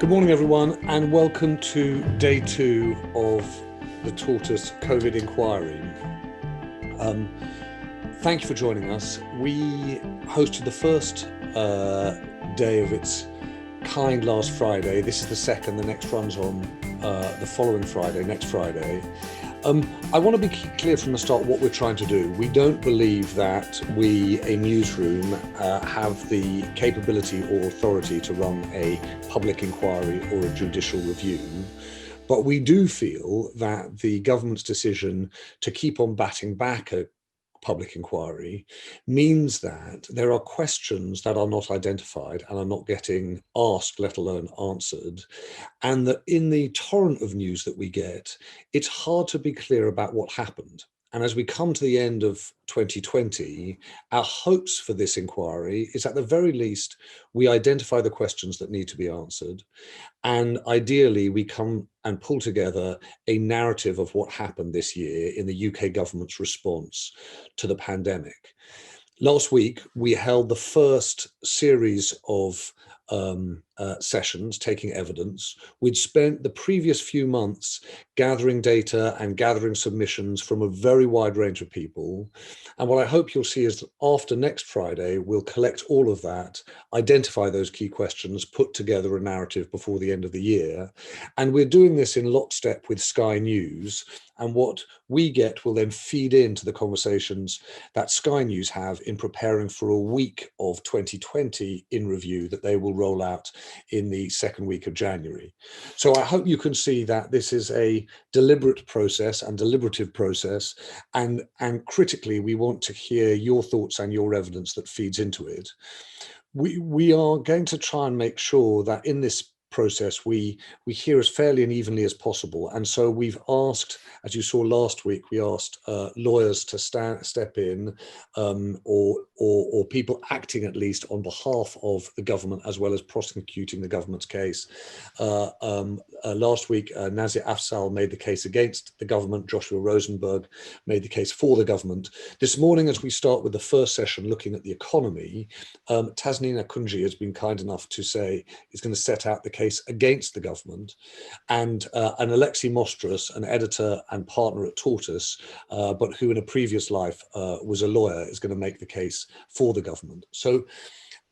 Good morning, everyone, and welcome to day 2 of the Tortoise COVID inquiry. Thank you for joining us. We hosted the first day of its kind last Friday. This is the second. The next runs on the following Friday, next Friday. I want to be clear from the start what we're trying to do. We don't believe that we, a newsroom, have the capability or authority to run a public inquiry or a judicial review. But we do feel that the government's decision to keep on batting back a public inquiry means that there are questions that are not identified and are not getting asked, let alone answered, and that in the torrent of news that we get, it's hard to be clear about what happened. And as we come to the end of 2020, our hopes for this inquiry is at the very least, we identify the questions that need to be answered. And ideally, we come and pull together a narrative of what happened this year in the UK government's response to the pandemic. Last week, we held the first series of sessions taking evidence. We'd spent the previous few months gathering data and gathering submissions from a very wide range of people. And what I hope you'll see is that after next Friday, we'll collect all of that, identify those key questions, put together a narrative before the end of the year. And we're doing this in lockstep with Sky News. And what we get will then feed into the conversations that Sky News have in preparing for a week of 2020 in review that they will roll out in the second week of January. So I hope you can see that this is a deliberate process and deliberative process. And critically, we want to hear your thoughts and your evidence that feeds into it. We are going to try and make sure that in this process we hear as fairly and evenly as possible, and so we've asked, as you saw last week, we asked lawyers to step in, or people acting at least on behalf of the government as well as prosecuting the government's case. Last week, Nazir Afzal made the case against the government. Joshua Rosenberg made the case for the government. This morning, as we start with the first session looking at the economy, Tasneem Akunji has been kind enough to say he's going to set out the case against the government, and Alexei Mostras, an editor and partner at Tortoise, but who in a previous life was a lawyer, is going to make the case for the government. So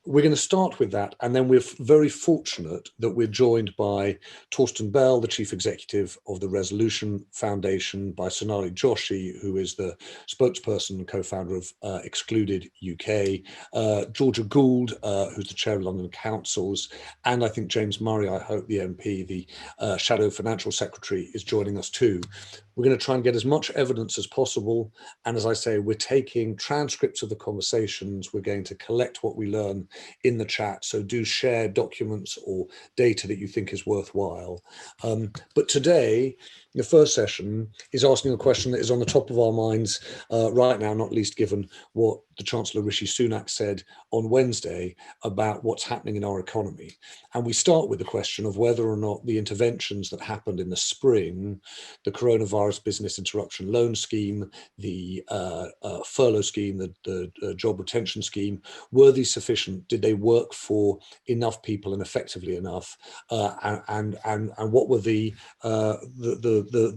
we're going to start with that, and then we're very fortunate that we're joined by Torsten Bell, the Chief Executive of the Resolution Foundation, by Sonali Joshi, who is the spokesperson and co-founder of Excluded UK, Georgia Gould, who's the Chair of London Councils, and I think James Murray, I hope the MP, the Shadow Financial Secretary, is joining us too. We're going to try and get as much evidence as possible. And as I say, we're taking transcripts of the conversations. We're going to collect what we learn in the chat. So do share documents or data that you think is worthwhile. But today, the first session is asking a question that is on the top of our minds right now, not least given what the Chancellor Rishi Sunak said on Wednesday about what's happening in our economy. And we start with the question of whether or not the interventions that happened in the spring, the coronavirus business interruption loan scheme, the furlough scheme, the job retention scheme, were these sufficient? Did they work for enough people and effectively enough? And what were the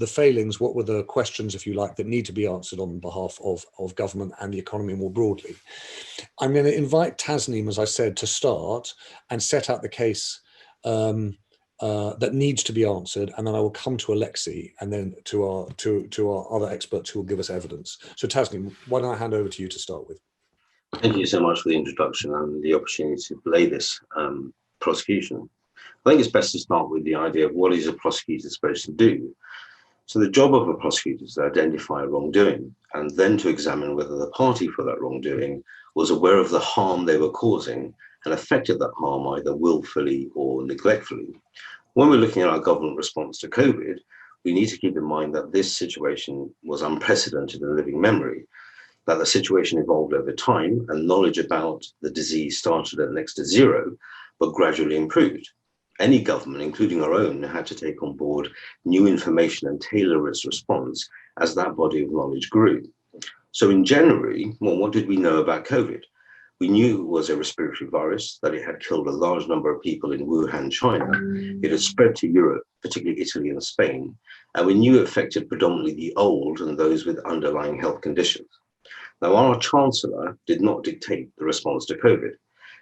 failings? What were the questions, if you like, that need to be answered on behalf of government and the economy more broadly? I'm going to invite Tasneem, as I said, to start and set out the case that needs to be answered, and then I will come to Alexei and then to our other experts who will give us evidence. So Tasneem, why don't I hand over to you to start with? Thank you so much for the introduction and the opportunity to lay this prosecution. I think it's best to start with the idea of what is a prosecutor supposed to do. So the job of a prosecutor is to identify wrongdoing and then to examine whether the party for that wrongdoing was aware of the harm they were causing and affected that harm either willfully or neglectfully. When we're looking at our government response to COVID, we need to keep in mind that this situation was unprecedented in living memory, that the situation evolved over time and knowledge about the disease started at next to zero, but gradually improved. Any government, including our own, had to take on board new information and tailor its response as that body of knowledge grew. So in January, well, what did we know about COVID? We knew it was a respiratory virus, that it had killed a large number of people in Wuhan, China. It had spread to Europe, particularly Italy and Spain, and we knew it affected predominantly the old and those with underlying health conditions. Now, our Chancellor did not dictate the response to COVID.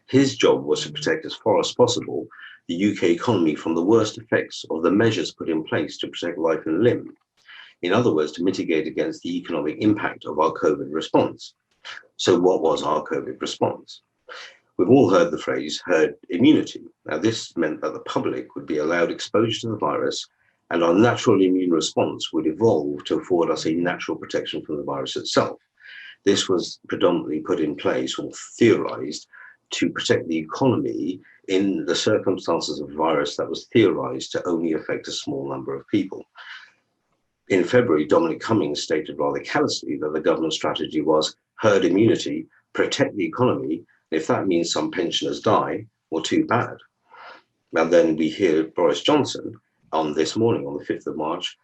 His job was to protect as far as possible the UK economy from the worst effects of the measures put in place to protect life and limb. In other words, to mitigate against the economic impact of our COVID response. So what was our COVID response? We've all heard the phrase herd immunity. Now, this meant that the public would be allowed exposure to the virus, and our natural immune response would evolve to afford us a natural protection from the virus itself. This was predominantly put in place or theorized to protect the economy in the circumstances of a virus that was theorized to only affect a small number of people. In February, Dominic Cummings stated rather callously that the government strategy was herd immunity, protect the economy, and if that means some pensioners die, well, too bad. And then we hear Boris Johnson on this morning, on the 5th of March,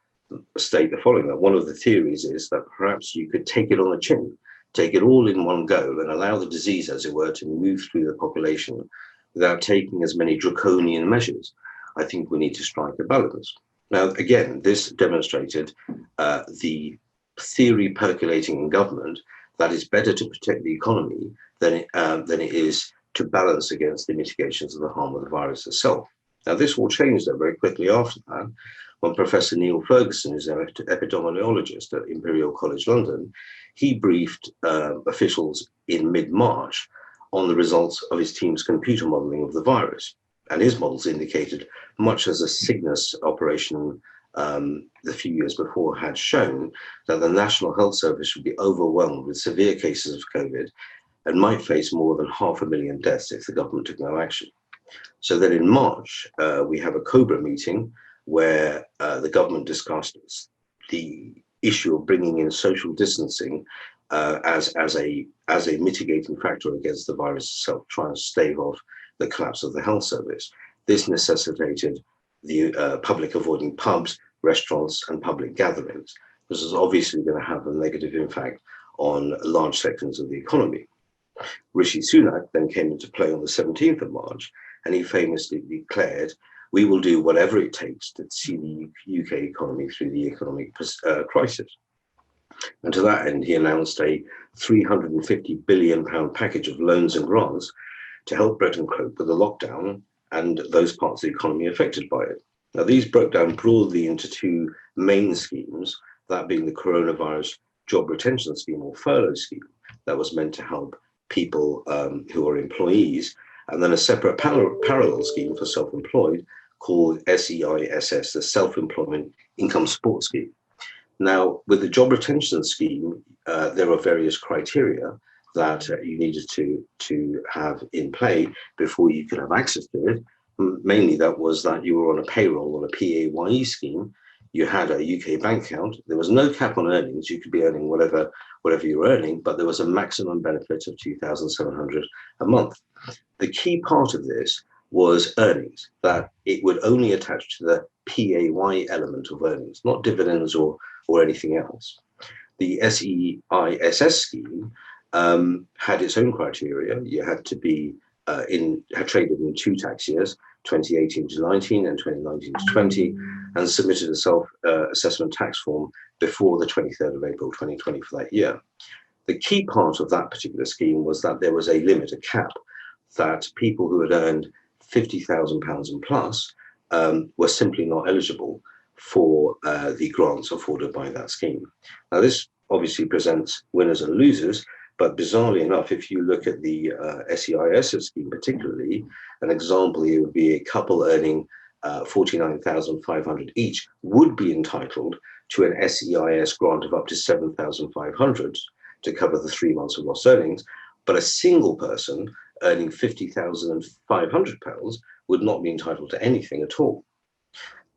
state the following, that one of the theories is that perhaps you could take it on the chin, take it all in one go and allow the disease, as it were, to move through the population without taking as many draconian measures. I think we need to strike a balance. Now, again, this demonstrated the theory percolating in government that it's better to protect the economy than it is to balance against the mitigations of the harm of the virus itself. Now, this all changed very quickly after that, when Professor Neil Ferguson, who's an epidemiologist at Imperial College London, he briefed officials in mid-March on the results of his team's computer modelling of the virus. And his models indicated, much as a Cygnus operation a few years before had shown, that the National Health Service would be overwhelmed with severe cases of COVID and might face more than 500,000 deaths if the government took no action. So then in March, we have a COBRA meeting where the government discussed the issue of bringing in social distancing as a mitigating factor against the virus itself, trying to stave off the collapse of the health service. This necessitated the public avoiding pubs, restaurants, and public gatherings. This is obviously going to have a negative impact on large sections of the economy. Rishi Sunak then came into play on the 17th of March, and he famously declared, "We will do whatever it takes to see the UK economy through the economic crisis." And to that end, he announced a £350 billion package of loans and grants to help Britain cope with the lockdown and those parts of the economy affected by it. Now, these broke down broadly into two main schemes, that being the coronavirus job retention scheme or furlough scheme that was meant to help people who are employees, and then a separate parallel scheme for self-employed called SEISS, the Self-Employment Income Support Scheme. Now, with the job retention scheme, there are various criteria that you needed to have in play before you could have access to it. Mainly that was that you were on a payroll, on a PAYE scheme, you had a UK bank account, there was no cap on earnings, you could be earning whatever you were earning, but there was a maximum benefit of $2,700 a month. The key part of this was earnings, that it would only attach to the PAYE element of earnings, not dividends or anything else. The SEISS scheme had its own criteria. You had to be had traded in 2 tax years, 2018 to 19 and 2019 to 20, and submitted a self-assessment tax form before the 23rd of April 2020 for that year. The key part of that particular scheme was that there was a limit, a cap, that people who had earned £50,000 and plus were simply not eligible for the grants afforded by that scheme. Now, this obviously presents winners and losers, but bizarrely enough, if you look at the SEIS scheme particularly, an example here would be a couple earning $49,500 each would be entitled to an SEIS grant of up to $7,500 to cover the 3 months of lost earnings, but a single person earning £50,500 would not be entitled to anything at all.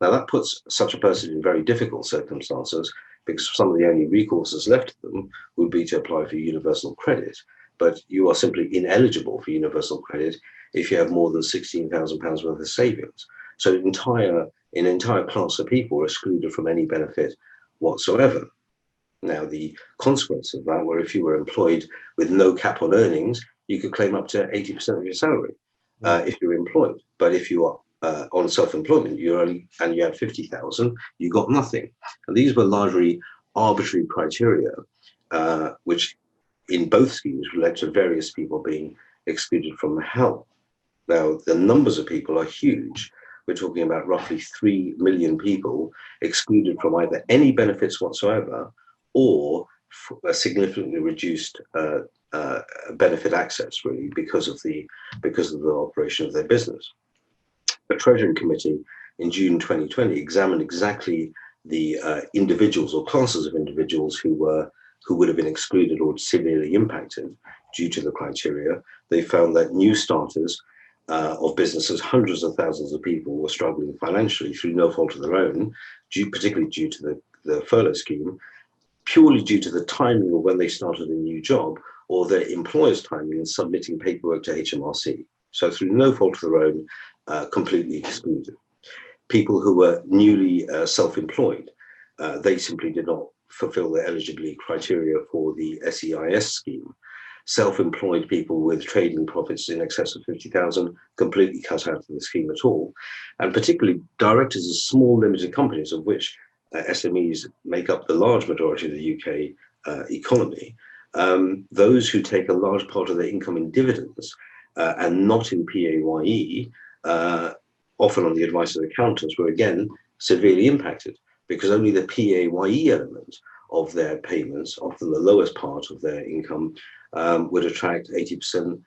Now, that puts such a person in very difficult circumstances, because some of the only recourses left to them would be to apply for universal credit. But you are simply ineligible for universal credit if you have more than £16,000 worth of savings. So an entire class of people are excluded from any benefit whatsoever. Now, the consequence of that were if you were employed with no cap on earnings, you could claim up to 80% of your salary if you're employed. But if you are on self-employment, you had 50,000, you got nothing. And these were largely arbitrary criteria, which in both schemes led to various people being excluded from help. Now, the numbers of people are huge. We're talking about roughly 3 million people excluded from either any benefits whatsoever or a significantly reduced benefit access, really, because of the operation of their business. The Treasury Committee in June 2020 examined exactly the individuals or classes of individuals who would have been excluded or severely impacted due to the criteria. They found that new starters of businesses, hundreds of thousands of people were struggling financially through no fault of their own, particularly due to the furlough scheme, purely due to the timing of when they started a new job or their employer's timing in submitting paperwork to HMRC. So through no fault of their own, completely excluded. People who were newly self-employed, they simply did not fulfill the eligibility criteria for the SEIS scheme. Self-employed people with trading profits in excess of 50,000 completely cut out of the scheme at all. And particularly directors of small limited companies, of which SMEs make up the large majority of the UK economy. Those who take a large part of their income in dividends and not in PAYE, often on the advice of accountants, were again severely impacted because only the PAYE element of their payments, often the lowest part of their income, would attract 80%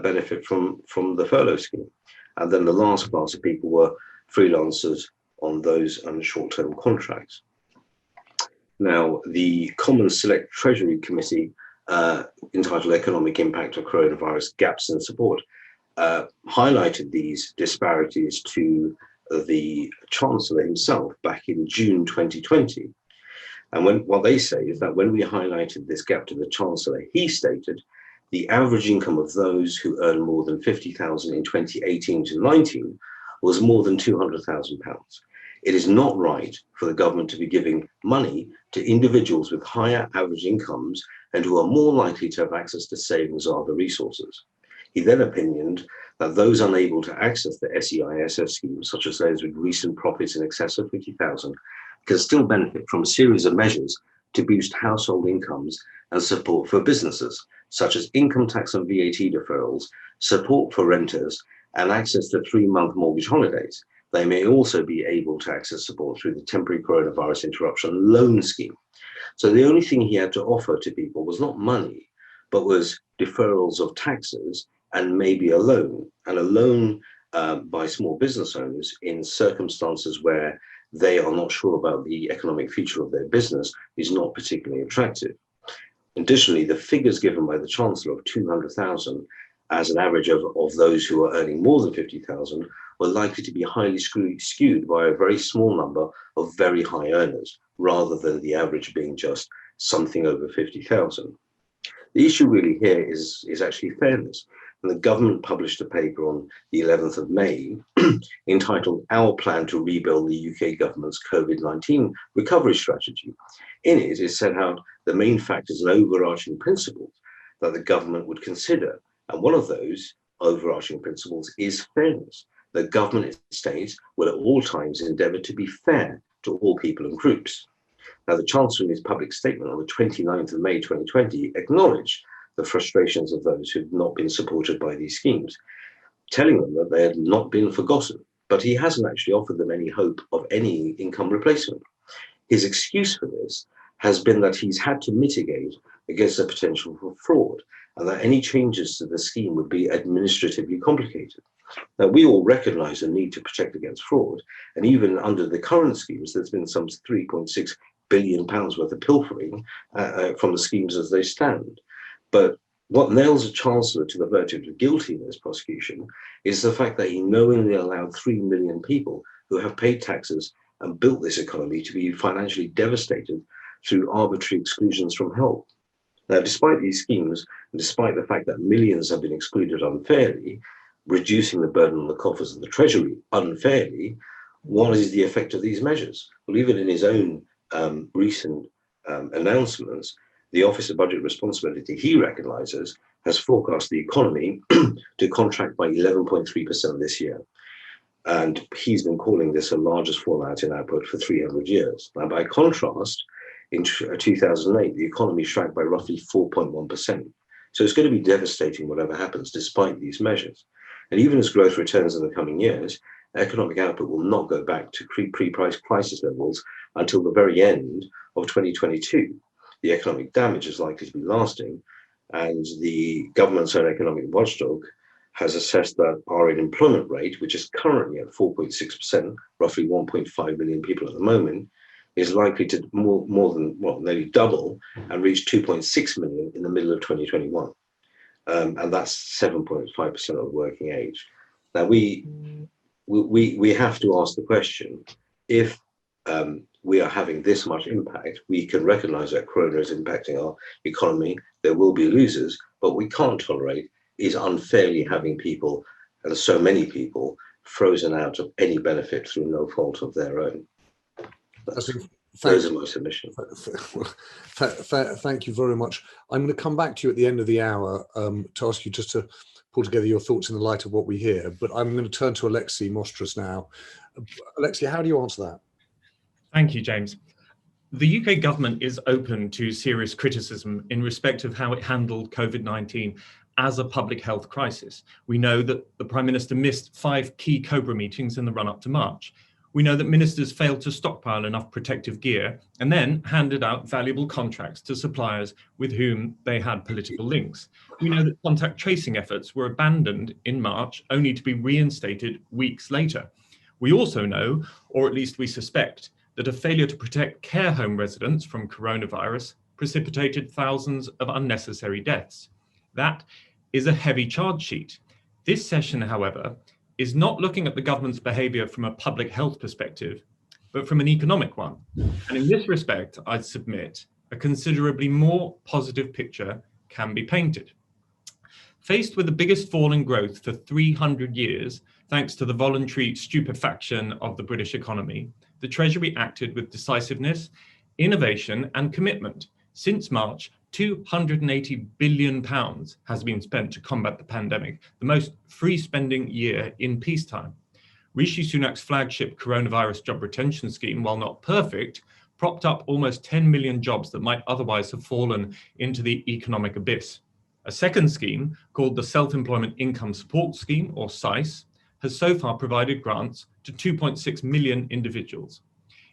benefit from the furlough scheme. And then the last class of people were freelancers on those short-term contracts. Now, the Common Select Treasury Committee, entitled Economic Impact of Coronavirus Gaps in Support, highlighted these disparities to the Chancellor himself back in June 2020. And what they say is that when we highlighted this gap to the Chancellor, he stated the average income of those who earn more than 50,000 in 2018 to 19 was more than £200,000. It is not right for the government to be giving money to individuals with higher average incomes and who are more likely to have access to savings or other resources. He then opinioned that those unable to access the SEIS scheme, such as those with recent profits in excess of 50,000, can still benefit from a series of measures to boost household incomes and support for businesses, such as income tax and VAT deferrals, support for renters, and access to 3-month mortgage holidays. They may also be able to access support through the temporary coronavirus interruption loan scheme. So the only thing he had to offer to people was not money, but was deferrals of taxes and maybe a loan. And a loan by small business owners in circumstances where they are not sure about the economic future of their business is not particularly attractive. Additionally, the figures given by the Chancellor of 200,000 as an average of those who are earning more than 50,000 were likely to be highly skewed by a very small number of very high earners, rather than the average being just something over 50,000. The issue really here is actually fairness. And the government published a paper on the 11th of May entitled Our Plan to Rebuild the UK Government's COVID-19 Recovery Strategy. In it, it set out the main factors and overarching principles that the government would consider. And one of those overarching principles is fairness. The government, it states, will at all times endeavour to be fair to all people and groups. Now, the Chancellor in his public statement on the 29th of May 2020 acknowledged the frustrations of those who had not been supported by these schemes, telling them that they had not been forgotten, but he hasn't actually offered them any hope of any income replacement. His excuse for this has been that he's had to mitigate against the potential for fraud, and that any changes to the scheme would be administratively complicated. Now, we all recognise the need to protect against fraud, and even under the current schemes, there's been some £3.6 billion worth of pilfering from the schemes as they stand. But what nails a Chancellor to the verdict of guilty in this prosecution is the fact that he knowingly allowed 3 million people who have paid taxes and built this economy to be financially devastated through arbitrary exclusions from help. Now, despite these schemes, and despite the fact that millions have been excluded unfairly, reducing the burden on the coffers of the Treasury unfairly, what is the effect of these measures? Well, even in his own recent announcements, the Office of Budget Responsibility, he recognises has forecast the economy to contract by 11.3% this year. And he's been calling this the largest fallout in output for 300 years. Now, by contrast, in 2008, the economy shrank by roughly 4.1%. So it's going to be devastating whatever happens despite these measures. And even as growth returns in the coming years, economic output will not go back to pre-price crisis levels until the very end of 2022. The economic damage is likely to be lasting, and the government's own economic watchdog has assessed that our unemployment rate, which is currently at 4.6%, roughly 1.5 million people at the moment, is likely to nearly double and reach 2.6 million in the middle of 2021. And that's 7.5% of the working age. Now, we have to ask the question, if we are having this much impact, we can recognize that Corona is impacting our economy. There will be losers, but we can't tolerate is unfairly having people, and so many people, frozen out of any benefit through no fault of their own. Those are my submissions. Thank you very much. I'm going to come back to you at the end of the hour to ask you just to pull together your thoughts in the light of what we hear, but I'm going to turn to Alexi Mostras now. Alexi, how do you answer that? Thank you, James. The UK government is open to serious criticism in respect of how it handled COVID-19 as a public health crisis. We know that the Prime Minister missed 5 key COBRA meetings in the run-up to March. We know that ministers failed to stockpile enough protective gear and then handed out valuable contracts to suppliers with whom they had political links. We know that contact tracing efforts were abandoned in March, only to be reinstated weeks later. We also know, or at least we suspect, that a failure to protect care home residents from coronavirus precipitated thousands of unnecessary deaths. That is a heavy charge sheet. This session, however, is not looking at the government's behaviour from a public health perspective, but from an economic one. And in this respect, I'd submit a considerably more positive picture can be painted. Faced with the biggest fall in growth for 300 years, thanks to the voluntary stupefaction of the British economy, the Treasury acted with decisiveness, innovation and commitment. Since March, £280 billion has been spent to combat the pandemic, the most free spending year in peacetime. Rishi Sunak's flagship coronavirus job retention scheme, while not perfect, propped up almost 10 million jobs that might otherwise have fallen into the economic abyss. A second scheme, called the Self-Employment Income Support Scheme, or SEIS, has so far provided grants to 2.6 million individuals.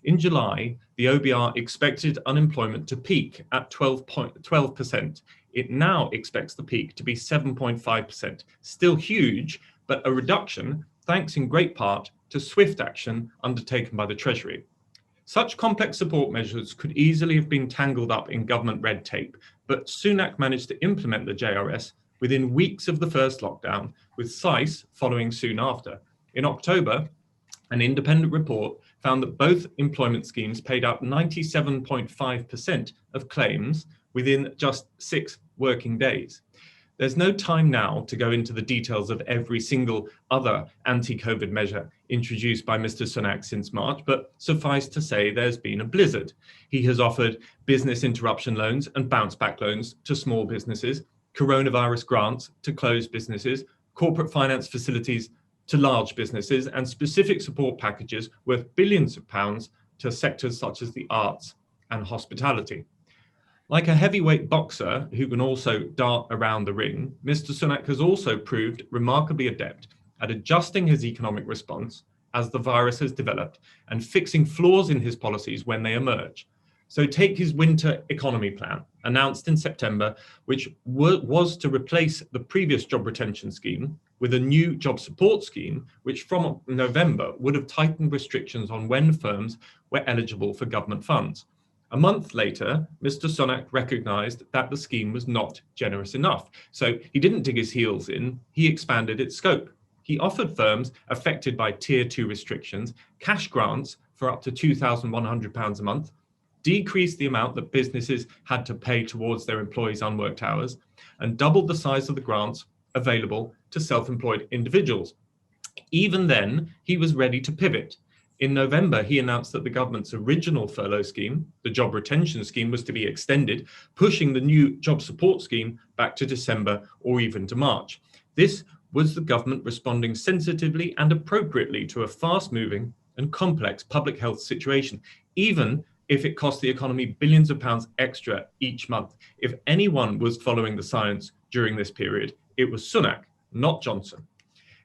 In July, the OBR expected unemployment to peak at 12%. It now expects the peak to be 7.5%. Still huge, but a reduction thanks in great part to swift action undertaken by the Treasury. Such complex support measures could easily have been tangled up in government red tape, but Sunak managed to implement the JRS within weeks of the first lockdown, with SEIS following soon after. In October, an independent report found that both employment schemes paid out 97.5% of claims within just 6 working days. There's no time now to go into the details of every single other anti-COVID measure introduced by Mr. Sunak since March, but suffice to say there's been a blizzard. He has offered business interruption loans and bounce back loans to small businesses, coronavirus grants to closed businesses, corporate finance facilities to large businesses, and specific support packages worth billions of pounds to sectors such as the arts and hospitality. Like a heavyweight boxer who can also dart around the ring, Mr. Sunak has also proved remarkably adept at adjusting his economic response as the virus has developed and fixing flaws in his policies when they emerge. So take his winter economy plan, announced in September, which was to replace the previous job retention scheme with a new job support scheme, which from November would have tightened restrictions on when firms were eligible for government funds. A month later, Mr. Sunak recognised that the scheme was not generous enough. So he didn't dig his heels in, he expanded its scope. He offered firms affected by Tier 2 restrictions cash grants for up to £2,100 a month, decreased the amount that businesses had to pay towards their employees' unworked hours, and doubled the size of the grants available to self-employed individuals. Even then, he was ready to pivot. In November, he announced that the government's original furlough scheme, the job retention scheme, was to be extended, pushing the new job support scheme back to December or even to March. This was the government responding sensitively and appropriately to a fast-moving and complex public health situation, even if it cost the economy billions of pounds extra each month. If anyone was following the science during this period, it was Sunak, not Johnson.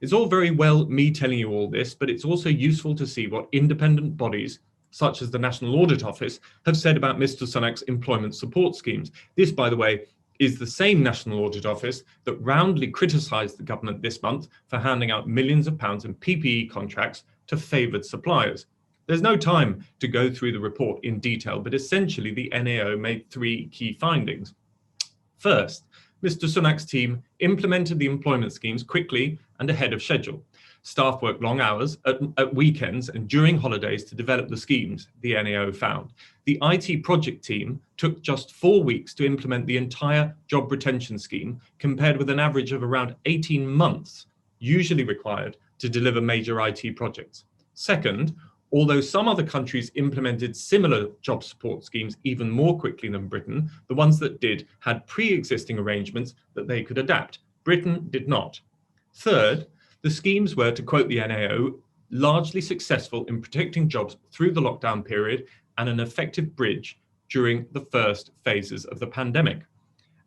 It's all very well me telling you all this, but it's also useful to see what independent bodies, such as the National Audit Office, have said about Mr. Sunak's employment support schemes. This, by the way, is the same National Audit Office that roundly criticised the government this month for handing out millions of pounds in PPE contracts to favoured suppliers. There's no time to go through the report in detail, but essentially the NAO made three key findings. First, Mr. Sunak's team implemented the employment schemes quickly and ahead of schedule. Staff worked long hours at weekends and during holidays to develop the schemes, the NAO found. The IT project team took just 4 weeks to implement the entire job retention scheme, compared with an average of around 18 months usually required to deliver major IT projects. Second, although some other countries implemented similar job support schemes even more quickly than Britain, the ones that did had pre-existing arrangements that they could adapt. Britain did not. Third, the schemes were, to quote the NAO, largely successful in protecting jobs through the lockdown period and an effective bridge during the first phases of the pandemic.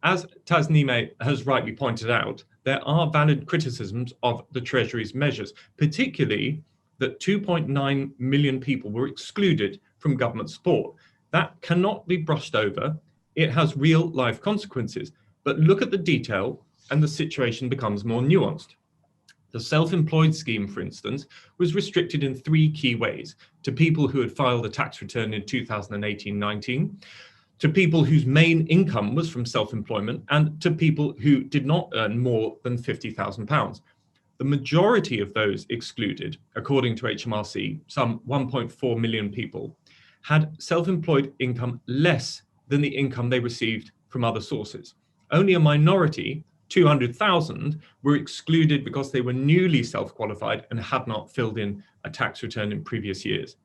As Tasnime has rightly pointed out, there are valid criticisms of the Treasury's measures, particularly that 2.9 million people were excluded from government support. That cannot be brushed over. It has real life consequences. But look at the detail and the situation becomes more nuanced. The self-employed scheme, for instance, was restricted in three key ways: to people who had filed a tax return in 2018-19, to people whose main income was from self-employment, and to people who did not earn more than £50,000. The majority of those excluded, according to HMRC, some 1.4 million people, had self-employed income less than the income they received from other sources. Only a minority, 200,000, were excluded because they were newly self-qualified and had not filled in a tax return in previous years.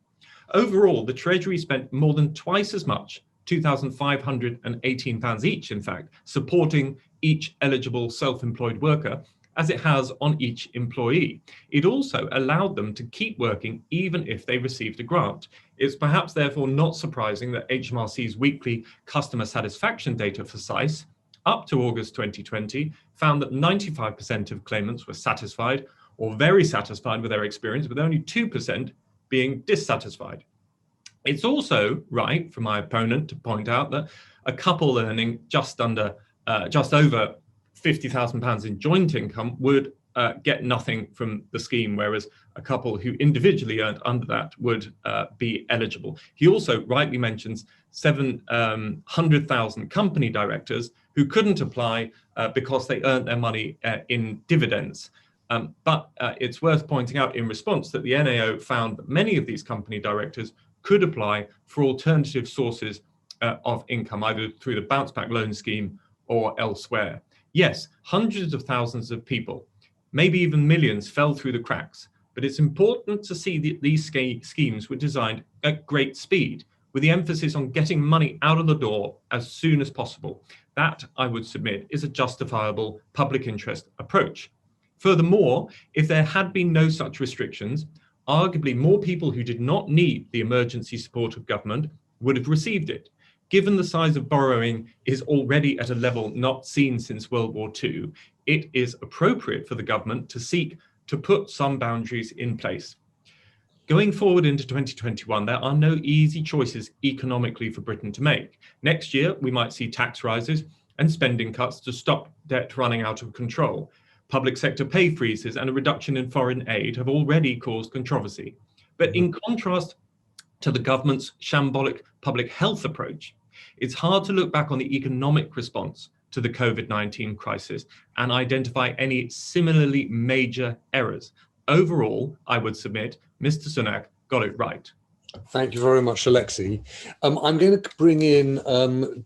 Overall, the Treasury spent more than twice as much, £2,518 each, in fact, supporting each eligible self-employed worker as it has on each employee. It also allowed them to keep working even if they received a grant. It's perhaps therefore not surprising that HMRC's weekly customer satisfaction data for SICE, up to August 2020, found that 95% of claimants were satisfied or very satisfied with their experience, with only 2% being dissatisfied. It's also right for my opponent to point out that a couple earning just over £50,000 in joint income would get nothing from the scheme, whereas a couple who individually earned under that would be eligible. He also rightly mentions 700,000 company directors who couldn't apply because they earned their money in dividends. But it's worth pointing out in response that the NAO found that many of these company directors could apply for alternative sources of income, either through the bounce back loan scheme or elsewhere. Yes, hundreds of thousands of people, maybe even millions, fell through the cracks, but it's important to see that these schemes were designed at great speed, with the emphasis on getting money out of the door as soon as possible. That, I would submit, is a justifiable public interest approach. Furthermore, if there had been no such restrictions, arguably more people who did not need the emergency support of government would have received it. Given the size of borrowing is already at a level not seen since World War II, it is appropriate for the government to seek to put some boundaries in place. Going forward into 2021, there are no easy choices economically for Britain to make. Next year, we might see tax rises and spending cuts to stop debt running out of control. Public sector pay freezes and a reduction in foreign aid have already caused controversy. But in contrast to the government's shambolic public health approach, it's hard to look back on the economic response to the COVID-19 crisis and identify any similarly major errors. Overall, I would submit Mr. Sunak got it right. Thank you very much, Alexi. I'm going to bring in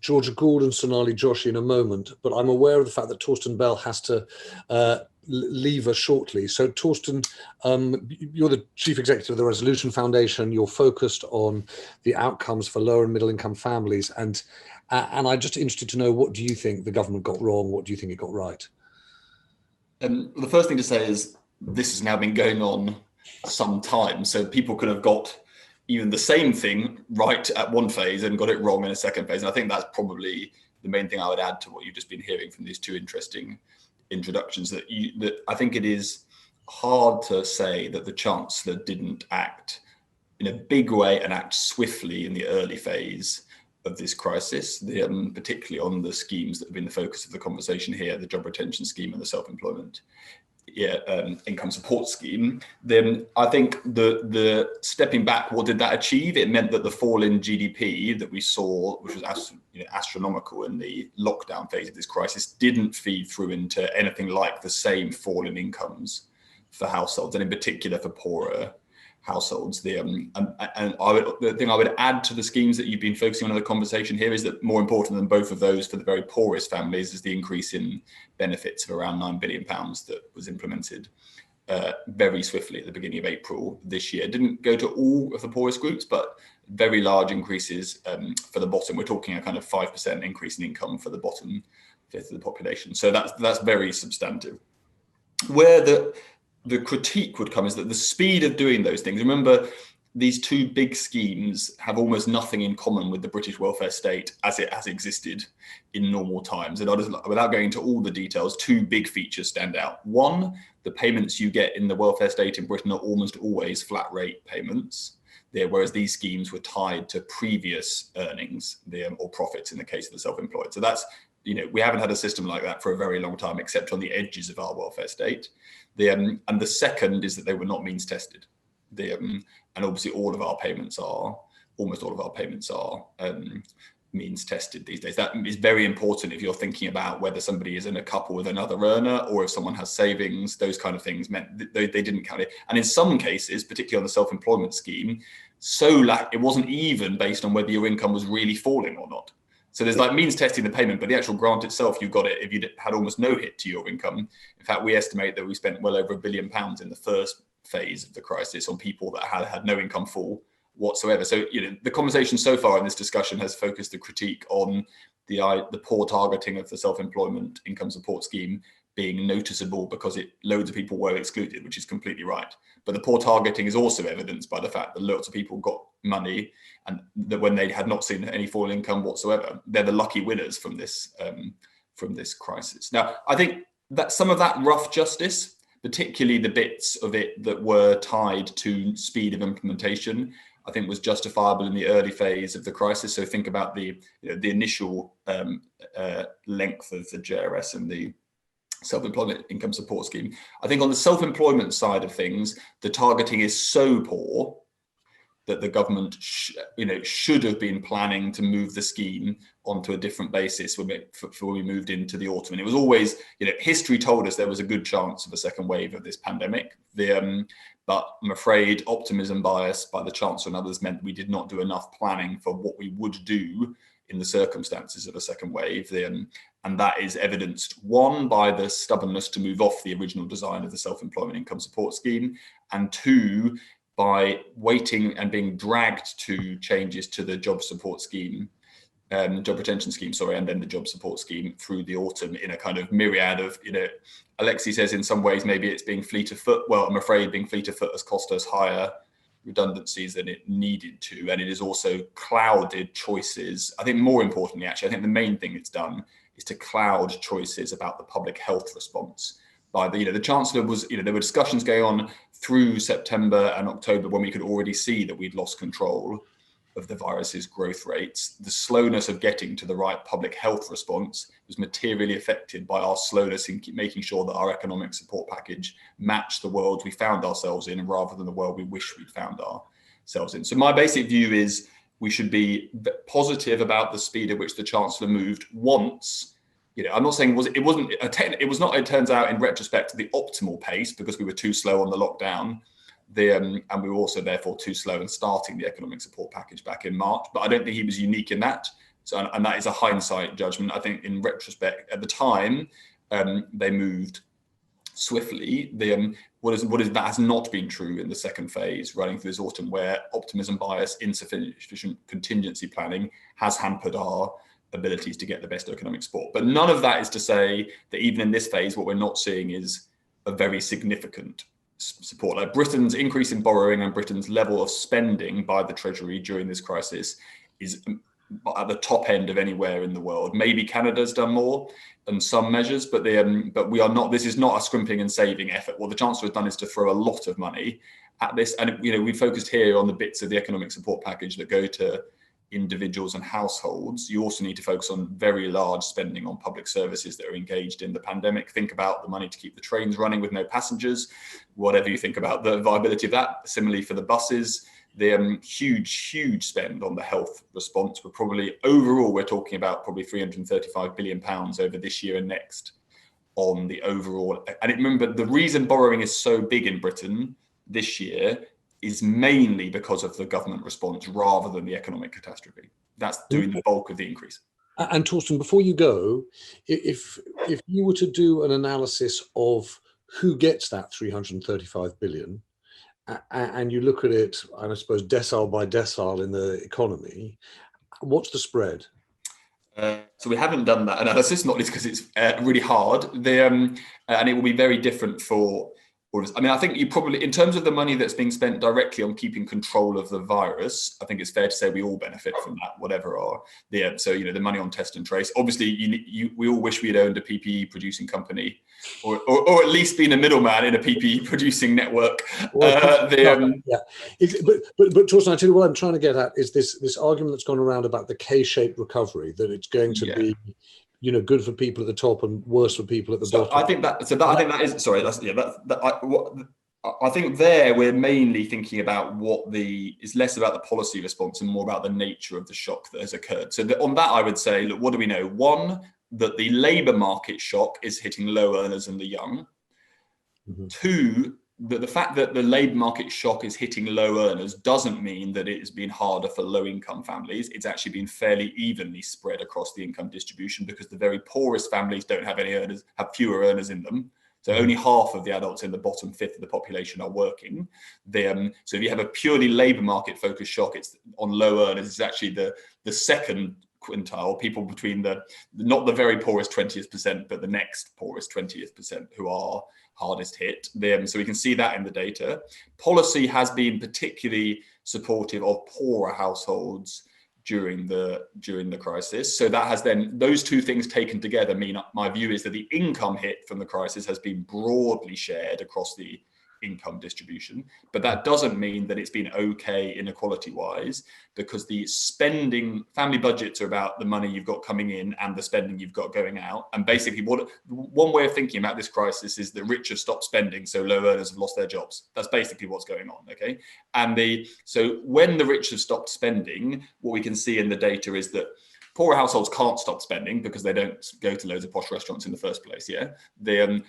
Georgia Gould and Sonali Joshi in a moment, but I'm aware of the fact that Torsten Bell has to leave us shortly. So Torsten, you're the Chief Executive of the Resolution Foundation. You're focused on the outcomes for lower and middle income families. And I'm just interested to know, what do you think the government got wrong? What do you think it got right? The first thing to say is this has now been going on some time. So people could have got even the same thing right at one phase and got it wrong in a second phase. And I think that's probably the main thing I would add to what you've just been hearing from these two interesting introductions, that I think it is hard to say that the Chancellor didn't act in a big way and act swiftly in the early phase of this crisis, particularly on the schemes that have been the focus of the conversation here, the job retention scheme and the self-employment income support scheme. Then I think the stepping back, what did that achieve? It meant that the fall in GDP that we saw, which was astronomical in the lockdown phase of this crisis, didn't feed through into anything like the same fall in incomes for households, and in particular for poorer households. The thing I would add to the schemes that you've been focusing on in the conversation here is that more important than both of those for the very poorest families is the increase in benefits of around £9 billion that was implemented very swiftly at the beginning of April this year. It didn't go to all of the poorest groups, but very large increases for the bottom. We're talking a kind of 5% increase in income for the bottom fifth of the population. So that's very substantive. Where the critique would come is that the speed of doing those things, remember, these two big schemes have almost nothing in common with the British welfare state as it has existed in normal times. And without going into all the details, two big features stand out. One, the payments you get in the welfare state in Britain are almost always flat rate payments, whereas these schemes were tied to previous earnings or profits in the case of the self-employed. So that's, we haven't had a system like that for a very long time, except on the edges of our welfare state. And the second is that they were not means tested. And obviously almost all of our payments are means tested these days. That is very important if you're thinking about whether somebody is in a couple with another earner or if someone has savings. Those kind of things meant that they didn't count it. And in some cases, particularly on the self-employment scheme, it wasn't even based on whether your income was really falling or not. So there's like means testing the payment, but the actual grant itself, you got it if you had almost no hit to your income. In fact, we estimate that we spent well over £1 billion in the first phase of the crisis on people that had no income fall whatsoever. So the conversation so far in this discussion has focused the critique on the poor targeting of the self-employment income support scheme being noticeable because loads of people were excluded, which is completely right. But the poor targeting is also evidenced by the fact that lots of people got money and that when they had not seen any fall in income whatsoever, they're the lucky winners from this crisis. Now, I think that some of that rough justice, particularly the bits of it that were tied to speed of implementation, I think was justifiable in the early phase of the crisis. So think about the initial length of the JRS and the self-employment income support scheme. I think on the self-employment side of things, the targeting is so poor that the government should have been planning to move the scheme onto a different basis before we moved into the autumn. And it was always, history told us there was a good chance of a second wave of this pandemic. But I'm afraid optimism bias by the Chancellor and others meant we did not do enough planning for what we would do in the circumstances of a second wave. And that is evidenced, one, by the stubbornness to move off the original design of the self-employment income support scheme, and two, by waiting and being dragged to changes to the job support scheme, job retention scheme, and then the job support scheme through the autumn in a kind of myriad of, Alexi says in some ways maybe it's being fleet of foot. Well, I'm afraid being fleet of foot has cost us higher redundancies than it needed to, and it has also clouded choices. I think more importantly, actually, I think the main thing it's done is to cloud choices about the public health response. By the Chancellor was, there were discussions going on through September and October when we could already see that we'd lost control of the virus's growth rates. The slowness of getting to the right public health response was materially affected by our slowness in making sure that our economic support package matched the world we found ourselves in rather than the world we wish we'd found ourselves in. So my basic view is we should be positive about the speed at which the Chancellor moved once. I'm not saying it was not, it turns out in retrospect, the optimal pace because we were too slow on the lockdown. And we were also therefore too slow in starting the economic support package back in March. But I don't think he was unique in that. So, and that is a hindsight judgment. I think in retrospect, at the time, they moved swiftly. What is that has not been true in the second phase running through this autumn, where optimism bias, insufficient contingency planning has hampered our abilities to get the best economic support. But none of that is to say that even in this phase, what we're not seeing is a very significant support. Like Britain's increase in borrowing and Britain's level of spending by the Treasury during this crisis is at the top end of anywhere in the world. Maybe Canada's done more in some measures, but we are not. This is not a scrimping and saving effort. What the Chancellor has done is to throw a lot of money at this, and we focused here on the bits of the economic support package that go to individuals and households. You also need to focus on very large spending on public services that are engaged in the pandemic. Think about the money to keep the trains running with no passengers, whatever you think about the viability of that. Similarly for the buses, the huge spend on the health response. We're talking about probably £335 billion over this year and next on the overall. And remember, the reason borrowing is so big in Britain this year is mainly because of the government response rather than the economic catastrophe. That's doing the bulk of the increase. And Torsten, before you go, if you were to do an analysis of who gets that 335 billion, and you look at it, and I suppose decile by decile in the economy, what's the spread? So we haven't done that analysis, not least because it's really hard. And it will be very different for. I mean, I think you probably, in terms of the money that's being spent directly on keeping control of the virus, I think it's fair to say we all benefit from that, whatever our, so, the money on test and trace. Obviously, we all wish we had owned a PPE producing company or at least been a middleman in a PPE producing network. But Torsten, I tell you what I'm trying to get at is this argument that's gone around about the K-shaped recovery, that it's going to be good for people at the top and worse for people at the bottom. I think there we're mainly thinking about it's less about the policy response and more about the nature of the shock that has occurred. So on that, I would say, look, what do we know? One, that the labour market shock is hitting low earners and the young. Mm-hmm. Two, that the fact that the labour market shock is hitting low earners doesn't mean that it has been harder for low income families. It's actually been fairly evenly spread across the income distribution because the very poorest families don't have any earners, have fewer earners in them. So only half of the adults in the bottom fifth of the population are working. So if you have a purely labour market focused shock, it's on low earners. It's actually the second quintile, people between not the very poorest 20th percent, but the next poorest 20th percent who are hardest hit. So we can see that in the data. Policy has been particularly supportive of poorer households during the crisis. So that has then, those two things taken together mean, my view is that the income hit from the crisis has been broadly shared across the income distribution, but that doesn't mean that it's been okay inequality wise, because the spending, family budgets are about the money you've got coming in and the spending you've got going out. And basically one way of thinking about this crisis is the rich have stopped spending, so low earners have lost their jobs. That's basically what's going on, okay? And so when the rich have stopped spending, what we can see in the data is that poorer households can't stop spending because they don't go to loads of posh restaurants in the first place,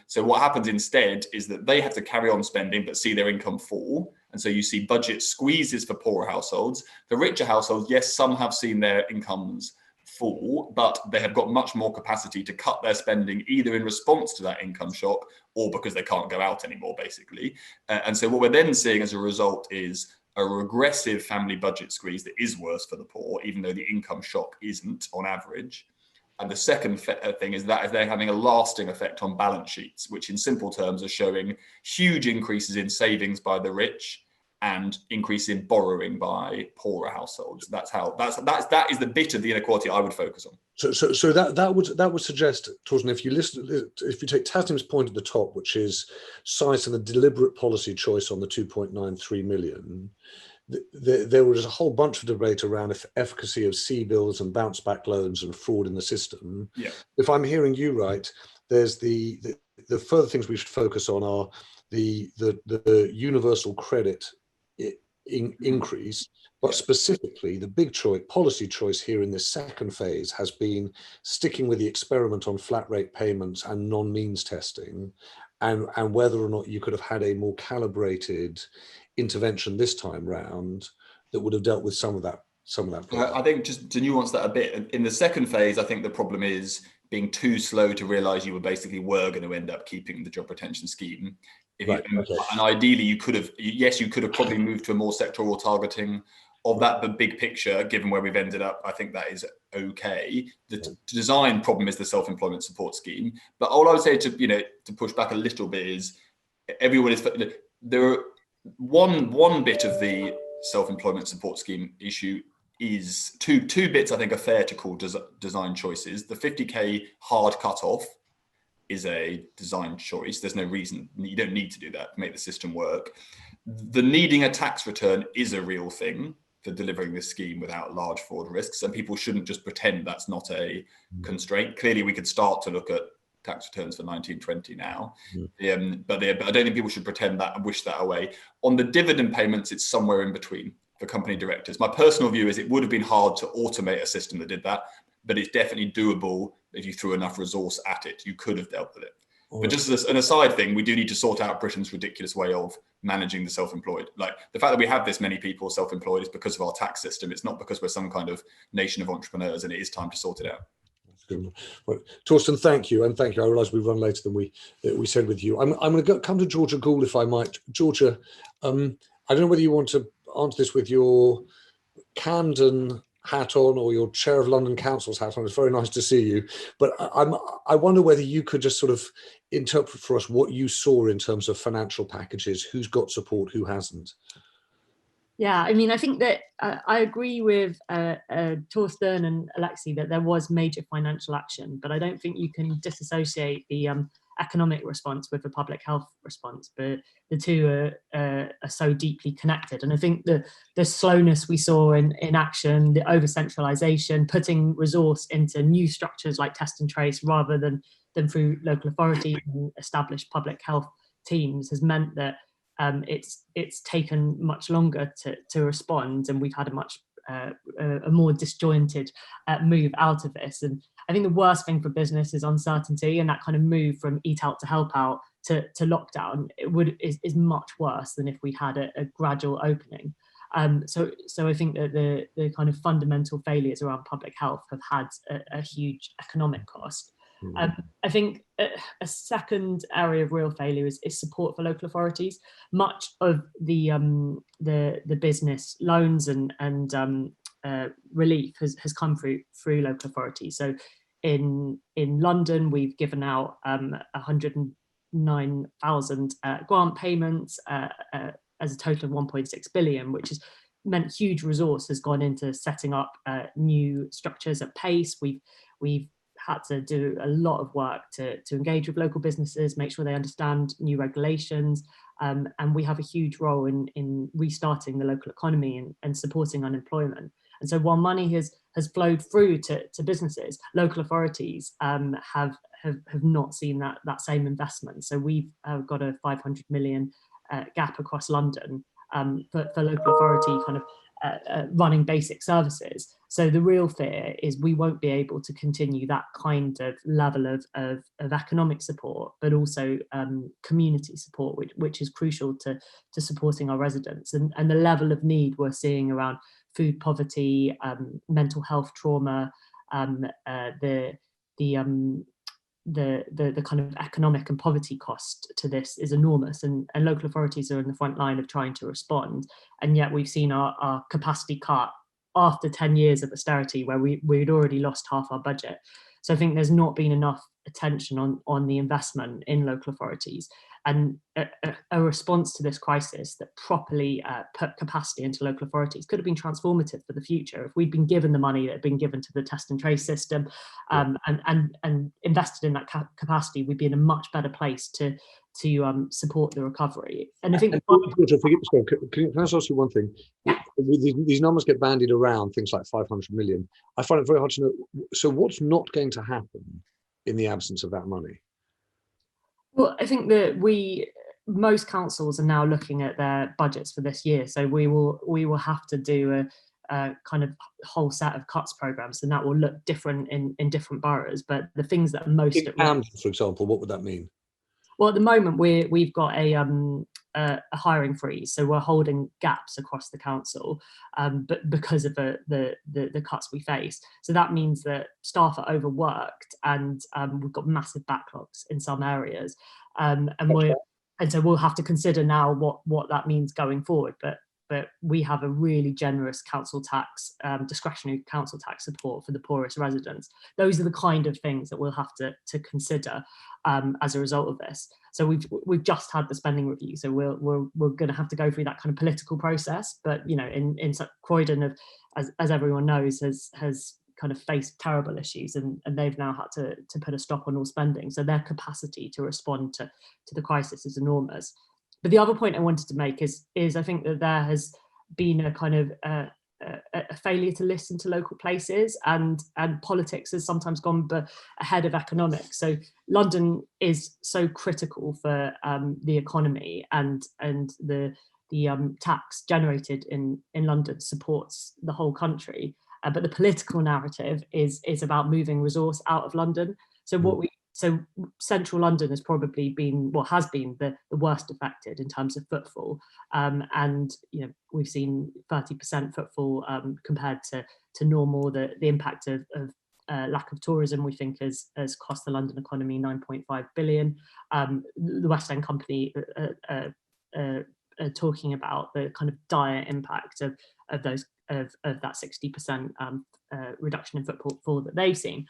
so what happens instead is that they have to carry on spending but see their income fall. And so you see budget squeezes for poorer households. For richer households, yes, some have seen their incomes fall, but they have got much more capacity to cut their spending either in response to that income shock or because they can't go out anymore, basically. And so what we're then seeing as a result is a regressive family budget squeeze that is worse for the poor, even though the income shock isn't on average. And the second thing is that they're having a lasting effect on balance sheets, which in simple terms are showing huge increases in savings by the rich and increase in borrowing by poorer households. That is the bit of the inequality I would focus on. So that would suggest, Torsten, if you take Tasnim's point at the top, which is citing the deliberate policy choice on the 2.93 million, there was a whole bunch of debate around efficacy of CBILs and bounce back loans and fraud in the system. Yeah. If I'm hearing you right, there's the further things we should focus on are the universal credit increase, but specifically the big policy choice here in this second phase has been sticking with the experiment on flat rate payments and non-means testing, and whether or not you could have had a more calibrated intervention this time round that would have dealt with some of that problem? I think just to nuance that a bit, in the second phase, I think the problem is being too slow to realise you were going to end up keeping the job retention scheme. And ideally, you could have probably moved to a more sectoral targeting of that, but big picture, given where we've ended up, I think that is okay. The design problem is the self-employment support scheme. But all I would say to push back a little bit is there are one bit of the self-employment support scheme issue is two bits I think are fair to call design choices. The 50k hard cutoff is a design choice. There's no reason, you don't need to do that to make the system work. The needing a tax return is a real thing for delivering this scheme without large fraud risks, and people shouldn't just pretend that's not a constraint. Clearly we could start to look at tax returns for 1920 now, but I don't think people should pretend that and wish that away. On the dividend payments, it's somewhere in between for company directors. My personal view is it would have been hard to automate a system that did that, but it's definitely doable if you threw enough resource at it. You could have dealt with it. But just as an aside thing, we do need to sort out Britain's ridiculous way of managing the self-employed. Like the fact that we have this many people self-employed is because of our tax system. It's not because we're some kind of nation of entrepreneurs, and it is time to sort it out. Well, Torsten, thank you, and thank you. I realise we've run later than we said with you. I'm going to come to Georgia Gould, if I might. Georgia, I don't know whether you want to answer this with your Camden hat on or your Chair of London Council's hat on. It's very nice to see you, but I wonder whether you could just sort of interpret for us what you saw in terms of financial packages, who's got support, who hasn't. Yeah, I mean, I think that I agree with Torsten and Alexi that there was major financial action, but I don't think you can disassociate the economic response with the public health response, but the two are so deeply connected. And I think the slowness we saw in action, the over-centralisation, putting resource into new structures like test and trace rather than through local authorities and established public health teams has meant that it's taken much longer to respond, and we've had a more disjointed move out of this. And I think the worst thing for business is uncertainty, and that kind of move from eat out to help out to lockdown is much worse than if we had a gradual opening. So I think that the kind of fundamental failures around public health have had a huge economic cost. I think a second area of real failure is support for local authorities. Much of the business loans and relief has come through local authorities. So in London, we've given out 109,000 grant payments as a total of 1.6 billion, which has meant huge resource has gone into setting up new structures at pace. We've had to do a lot of work to engage with local businesses, make sure they understand new regulations, and we have a huge role in restarting the local economy and supporting unemployment. And so while money has flowed through to businesses, local authorities have not seen that same investment. So we've got a 500 million gap across London for local authority kind of running basic services. So the real fear is we won't be able to continue that kind of level of economic support, but also community support, which is crucial to supporting our residents. And the level of need we're seeing around food poverty, mental health trauma, the kind of economic and poverty cost to this is enormous, and local authorities are in the front line of trying to respond. And yet we've seen our capacity cut after 10 years of austerity, where we'd already lost half our budget. So I think there's not been enough attention on the investment in local authorities, and a response to this crisis that properly put capacity into local authorities could have been transformative for the future. If we'd been given the money that had been given to the test and trace system and invested in that capacity, we'd be in a much better place to support the recovery. And I think can I ask you one thing? These numbers get bandied around, things like 500 million. I find it very hard to know. So what's not going to happen in the absence of that money? Well, I think that most councils are now looking at their budgets for this year. So we will have to do a kind of whole set of cuts programs, and that will look different in different boroughs. But the things that are most in Camden, for example, what would that mean? Well, at the moment we've got a hiring freeze, so we're holding gaps across the council, but because of the cuts we face. So that means that staff are overworked, and we've got massive backlogs in some areas, and so we'll have to consider now what that means going forward. But we have a really generous council tax, discretionary council tax support for the poorest residents. Those are the kind of things that we'll have to consider as a result of this. So we've just had the spending review, so we're going to have to go through that kind of political process. But in Croydon, as everyone knows, has kind of faced terrible issues, and they've now had to put a stop on all spending. So their capacity to respond to the crisis is enormous. But the other point I wanted to make is I think that there has been a kind of a failure to listen to local places, and politics has sometimes gone ahead of economics. So London is so critical for the economy, and the tax generated in London supports the whole country. But the political narrative is about moving resource out of London. So central London has probably been, has been the worst affected in terms of footfall. And we've seen 30% footfall compared to normal. The impact of lack of tourism, we think, has cost the London economy 9.5 billion. The West End Company talking about the kind of dire impact of that 60% reduction in footfall that they've seen.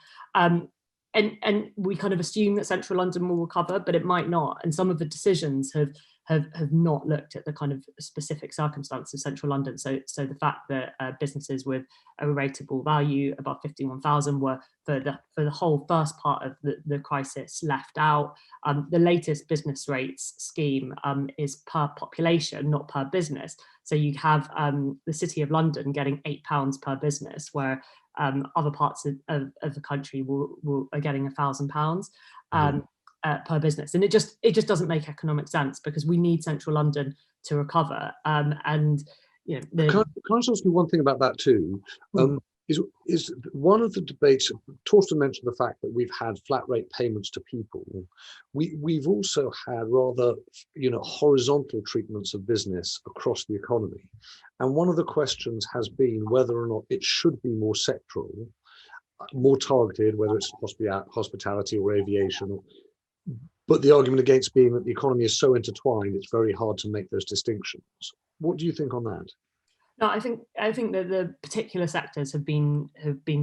And we kind of assume that central London will recover, but it might not. And some of the decisions have not looked at the kind of specific circumstances of central London. So the fact that businesses with a rateable value above 51,000 were for the whole first part of the crisis left out. The latest business rates scheme is per population, not per business. So you have the City of London getting £8 per business, where other parts of the country are getting £1,000 per business, and it just doesn't make economic sense, because we need central London to recover. Can I just ask you one thing about that too? Is one of the debates, Torsten mentioned the fact that we've had flat rate payments to people. We've also had rather horizontal treatments of business across the economy, and one of the questions has been whether or not it should be more sectoral, more targeted, whether it's hospitality or aviation. But the argument against being that the economy is so intertwined, it's very hard to make those distinctions. What do you think on that? No, I think that the particular sectors have been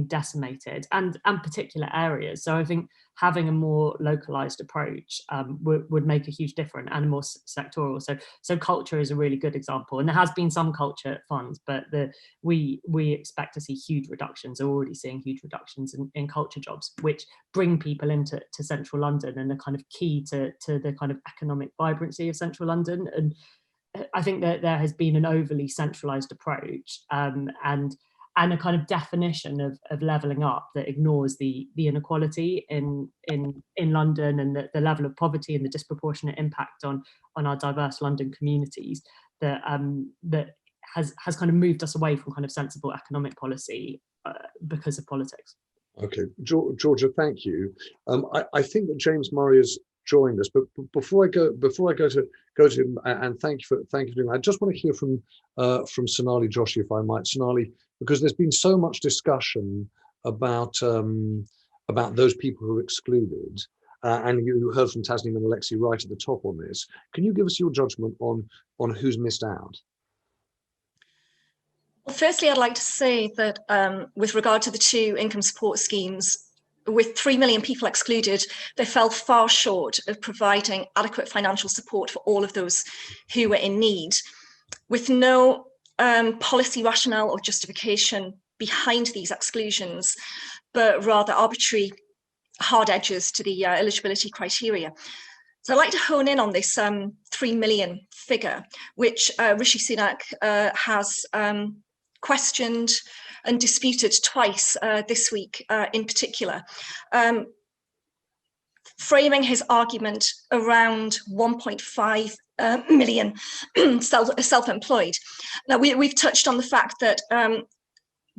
decimated, and particular areas. So I think having a more localized approach would make a huge difference, and more sectoral. So culture is a really good example, and there has been some culture funds, but we expect to see huge reductions. We're already seeing huge reductions in culture jobs, which bring people into central London and are kind of key to the kind of economic vibrancy of central London. And I think that there has been an overly centralised approach and a kind of definition of levelling up that ignores the inequality in London, and the level of poverty and the disproportionate impact on our diverse London communities that has kind of moved us away from kind of sensible economic policy because of politics. Okay, Georgia, thank you. I think that James Murray has joined us, but before I go to him, and thank you for doing that, I just want to hear from Sonali Joshi, if I might. Sonali, because there's been so much discussion about those people who are excluded, and you heard from Tasneem and Alexi right at the top on this. Can you give us your judgment on who's missed out? Well, firstly, I'd like to say that with regard to the two income support schemes, with 3 million people excluded, they fell far short of providing adequate financial support for all of those who were in need, with no policy rationale or justification behind these exclusions, but rather arbitrary hard edges to the eligibility criteria. So I'd like to hone in on this 3 million figure, which Rishi Sunak has questioned and disputed twice this week in particular, framing his argument around 1.5 million self-employed. Now, we've touched on the fact that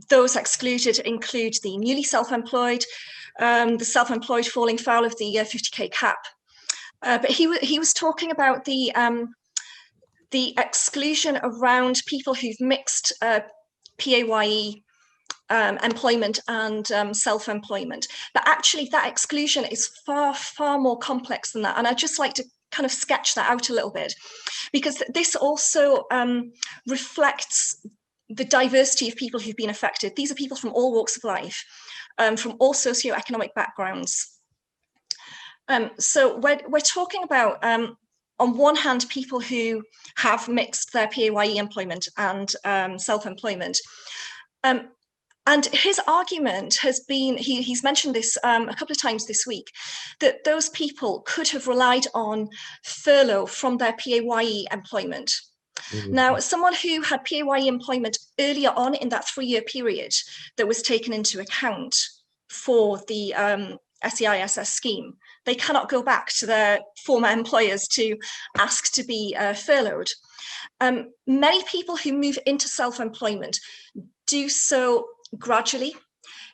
those excluded include the newly self-employed, the self-employed falling foul of the 50k cap, But he was talking about the exclusion around people who've mixed PAYE employment and self-employment. But actually that exclusion is far, far more complex than that. And I'd just like to kind of sketch that out a little bit, because this also reflects the diversity of people who've been affected. These are people from all walks of life, from all socioeconomic backgrounds. So we're talking about, on one hand, people who have mixed their PAYE employment and self-employment. And his argument has been, he's mentioned this a couple of times this week, that those people could have relied on furlough from their PAYE employment. Now, someone who had PAYE employment earlier on in that 3-year period that was taken into account for the SEISS scheme, they cannot go back to their former employers to ask to be furloughed. Many people who move into self-employment do so gradually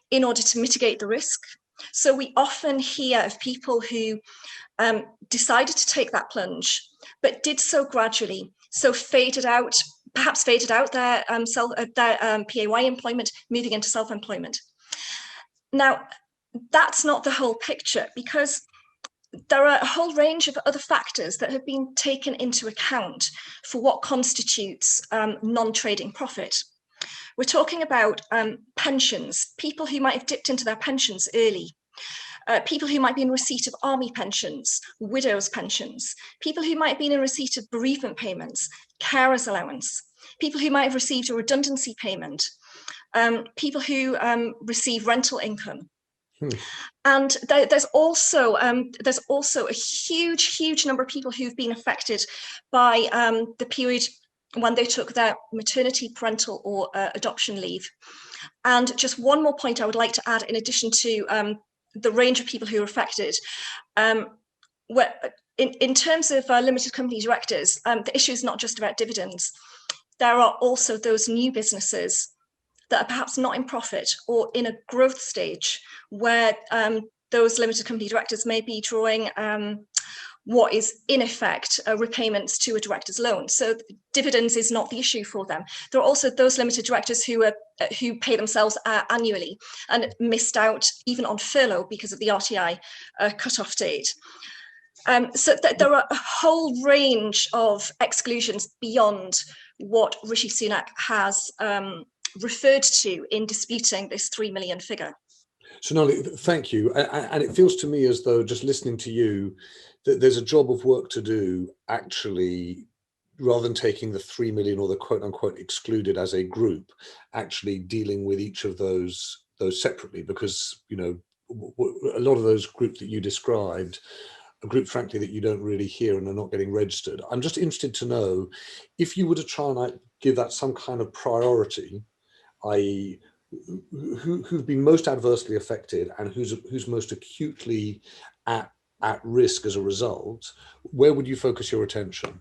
in order to mitigate the risk. So we often hear of people who decided to take that plunge, but did so gradually. So perhaps faded out their PAYE employment, moving into self-employment. Now, that's not the whole picture, because there are a whole range of other factors that have been taken into account for what constitutes non-trading profit. We're talking about pensions, people who might have dipped into their pensions early, people who might be in receipt of army pensions, widows' pensions, people who might be in receipt of bereavement payments, carers allowance, people who might have received a redundancy payment, people who receive rental income. And there's also a huge number of people who've been affected by the period when they took their maternity, parental, or adoption leave. And just one more point I would like to add, in addition to the range of people who are affected, in terms of limited company directors, the issue is not just about dividends. There are also those new businesses that are perhaps not in profit or in a growth stage, where those limited company directors may be drawing what is in effect repayments to a director's loan. So dividends is not the issue for them. There are also those limited directors who pay themselves annually and missed out even on furlough because of the RTI cutoff date. So there are a whole range of exclusions beyond what Rishi Sunak has referred to in disputing this 3 million figure. Sonali, thank you. And it feels to me as though, just listening to you, that there's a job of work to do, actually, rather than taking the 3 million or the quote unquote excluded as a group, actually dealing with each of those separately, because, you know, a lot of those groups that you described are groups, frankly, that you don't really hear and are not getting registered. I'm just interested to know if you were to try and give that some kind of priority, i.e., who've been most adversely affected and who's most acutely at risk as a result, where would you focus your attention?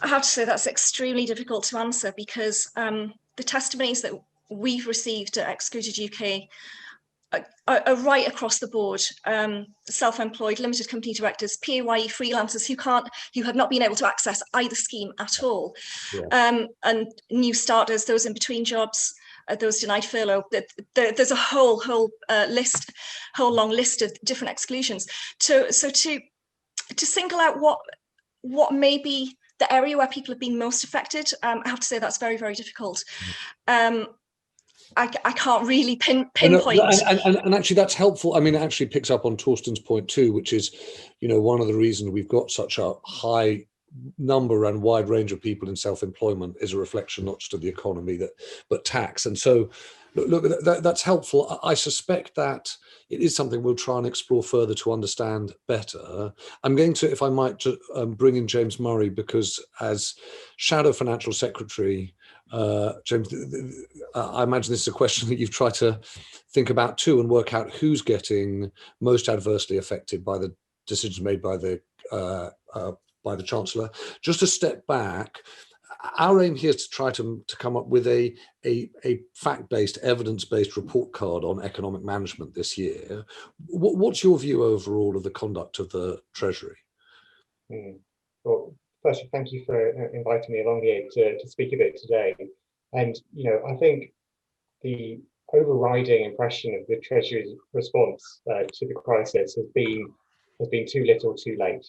I have to say that's extremely difficult to answer, because the testimonies that we've received at Excluded UK are right across the board. Self-employed, limited company directors, PAYE freelancers who have not been able to access either scheme at all, yeah. And new starters, those in between jobs, those denied furlough. There's a whole long list of different exclusions. So to single out what may be the area where people have been most affected, I have to say that's very, very difficult. I can't really pinpoint. And actually that's helpful. I mean, it actually picks up on Torsten's point too, which is, you know, one of the reasons we've got such a high number and wide range of people in self-employment is a reflection not just of the economy, but tax. And so, look, that's helpful. I suspect that it is something we'll try and explore further to understand better. I'm going to, if I might, bring in James Murray, because as Shadow Financial Secretary, James, I imagine this is a question that you've tried to think about too and work out who's getting most adversely affected by the decisions made by the Chancellor. Just to step back, our aim here is to try to come up with a fact-based, evidence-based report card on economic management this year. What's your view overall of the conduct of the Treasury? Well, firstly, thank you for inviting me along here to speak a bit today. And, I think the overriding impression of the Treasury's response to the crisis has been too little, too late.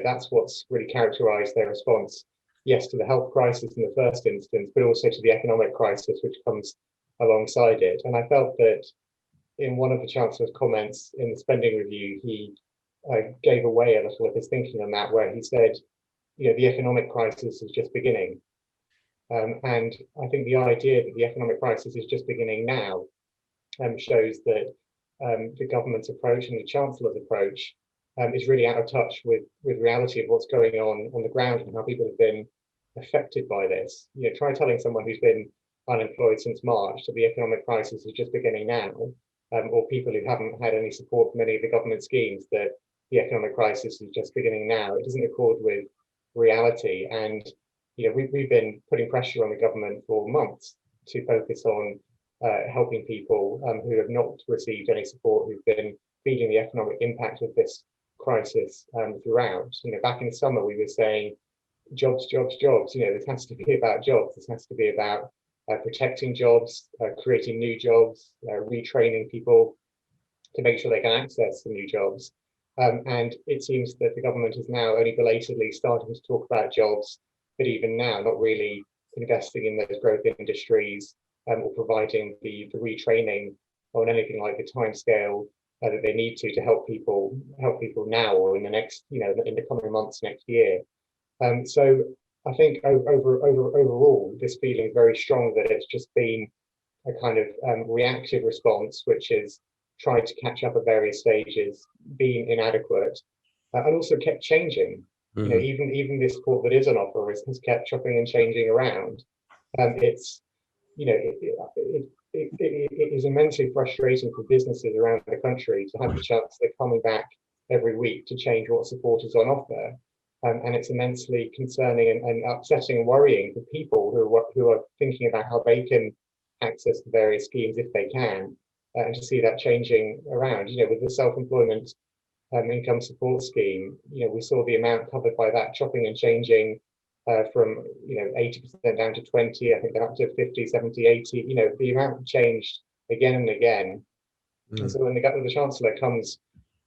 That's what's really characterized their response, yes, to the health crisis in the first instance, but also to the economic crisis which comes alongside it. And I felt that in one of the Chancellor's comments in the spending review, he gave away a little of his thinking on that, where he said, the economic crisis is just beginning. And I think the idea that the economic crisis is just beginning now shows that the government's approach and the Chancellor's approach is really out of touch with reality of what's going on the ground and how people have been affected by this. Try telling someone who's been unemployed since March that the economic crisis is just beginning now, or people who haven't had any support from any of the government schemes that the economic crisis is just beginning now. It doesn't accord with reality. And we've been putting pressure on the government for months to focus on helping people who have not received any support, who've been feeling the economic impact of this crisis throughout. Back in the summer, we were saying jobs, jobs, jobs. This has to be about jobs. This has to be about protecting jobs, creating new jobs, retraining people to make sure they can access the new jobs. And it seems that the government is now only belatedly starting to talk about jobs, but even now not really investing in those growth industries or providing the retraining on anything like the timescale that they need to help people now or in the next, in the coming months, next year. So I think overall, this feeling is very strong that it's just been a kind of reactive response, which is tried to catch up at various stages, being inadequate, and also kept changing. Mm-hmm. Even this support that is on offer has kept chopping and changing around. It's it is immensely frustrating for businesses around the country to have the chance they're coming back every week to change what support is on offer. And it's immensely concerning and upsetting and worrying for people who are thinking about how they can access the various schemes if they can, and to see that changing around. With the self-employment income support scheme, we saw the amount covered by that chopping and changing from 80% down to 20, I think they're up to 50, 70, 80. The amount changed again and again. And so when the Chancellor comes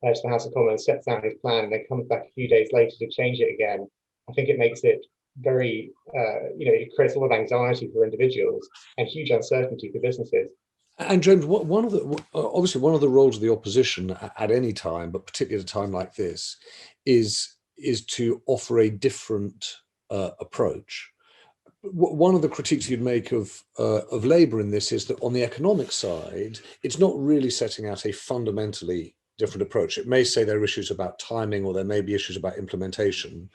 to the House of Commons, sets out his plan, and then comes back a few days later to change it again, I think it makes it very, it creates a lot of anxiety for individuals and huge uncertainty for businesses. And James, obviously one of the roles of the opposition at any time, but particularly at a time like this, is to offer a different approach. One of the critiques you'd make of Labour in this is that on the economic side, it's not really setting out a fundamentally different approach. It may say there are issues about timing, or there may be issues about implementation.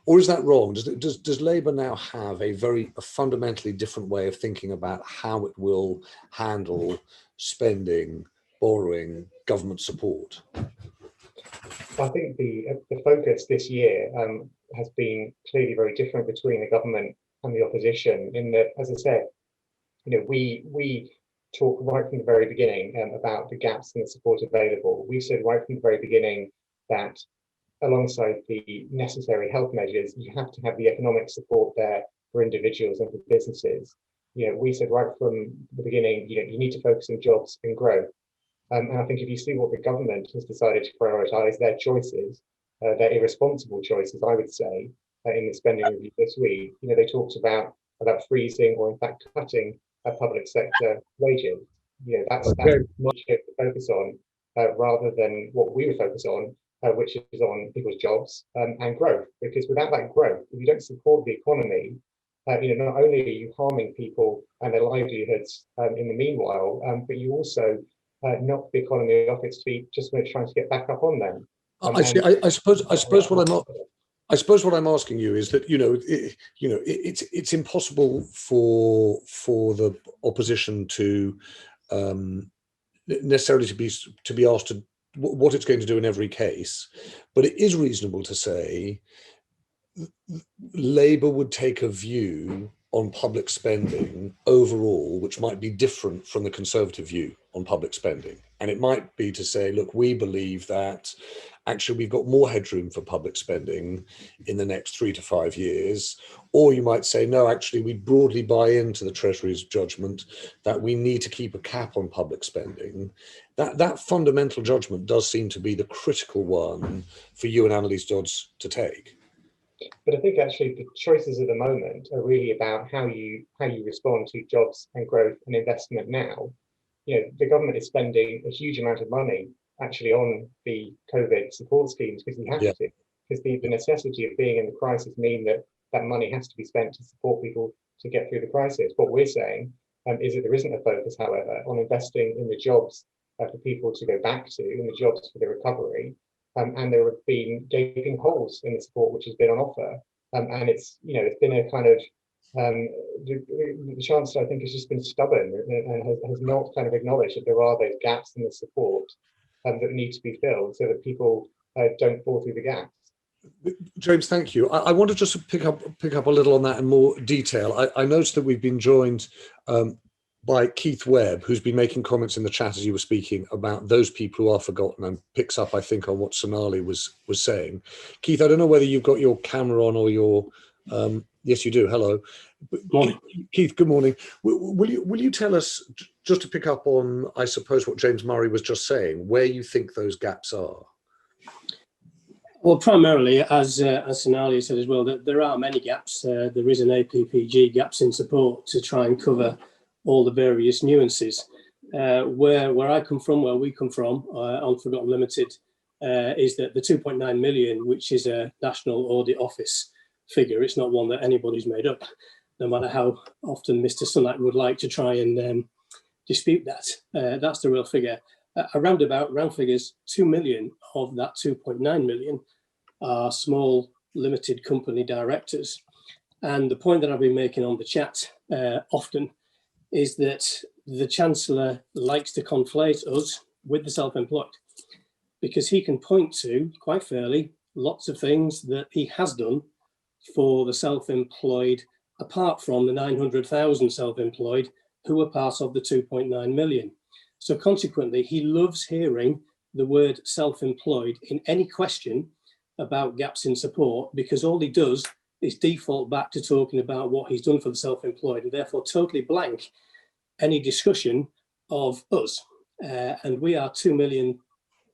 Or is that wrong? Does Labour now have a fundamentally different way of thinking about how it will handle spending, borrowing, government support? I think the focus this year has been clearly very different between the government and the opposition, in that, as I said, we talk right from the very beginning about the gaps in the support available. We said right from the very beginning that alongside the necessary health measures, you have to have the economic support there for individuals and for businesses. We said right from the beginning, you need to focus on jobs and growth. And I think if you see what the government has decided to prioritise, their choices, their irresponsible choices, I would say, in the spending review this week, they talked about freezing or in fact cutting public sector wages. That's what you should focus on, rather than what we would focus on, which is on people's jobs and growth. Because without that growth, if you don't support the economy, not only are you harming people and their livelihoods in the meanwhile, but you also knock the economy off its feet just when it's trying to get back up on them. I suppose what I'm asking you is that it's impossible for the opposition to necessarily to be asked to what it's going to do in every case, but it is reasonable to say Labour would take a view on public spending overall, which might be different from the Conservative view on public spending. And it might be to say, look, we believe that actually we've got more headroom for public spending in the next 3 to 5 years. Or you might say, no, actually, we broadly buy into the Treasury's judgment that we need to keep a cap on public spending. That fundamental judgment does seem to be the critical one for you and Annalise Dodds to take. But I think actually the choices at the moment are really about how you respond to jobs and growth and investment now. You know, the government is spending a huge amount of money actually on the COVID support schemes because we have to, because the necessity of being in the crisis mean that that money has to be spent to support people to get through the crisis. What we're saying is that there isn't a focus, however, on investing in the jobs for people to go back to, and the jobs for the recovery. And there have been gaping holes in the support which has been on offer, and it's been a kind of the Chancellor, I think, has just been stubborn and has not kind of acknowledged that there are those gaps in the support that need to be filled so that people don't fall through the gaps. James, thank you. I want to just pick up a little on that in more detail. I noticed that we've been joined by Keith Webb, who's been making comments in the chat as you were speaking about those people who are forgotten, and picks up, I think, on what Sonali was saying. Keith, I don't know whether you've got your camera on or your yes, you do. Hello, morning. Keith. Good morning. Will you tell us, just to pick up on, I suppose, what James Murray was just saying, where you think those gaps are? Well, primarily, as Sonali said as well, that there are many gaps. There is an APPG, gaps in support, to try and cover all the various nuances. Where I come from, where we come from, on Forgotten Limited, is that the 2.9 million, which is a National Audit Office figure, it's not one that anybody's made up, no matter how often Mr. Sunak would like to try and dispute that. That's the real figure. Round figures, 2 million of that 2.9 million are small limited company directors. And the point that I've been making on the chat often is that the Chancellor likes to conflate us with the self-employed, because he can point to, quite fairly, lots of things that he has done for the self-employed, apart from the 900,000 self-employed who are part of the 2.9 million. So consequently, he loves hearing the word self-employed in any question about gaps in support, because all he does is default back to talking about what he's done for the self-employed, and therefore totally blank any discussion of us. And we are 2 million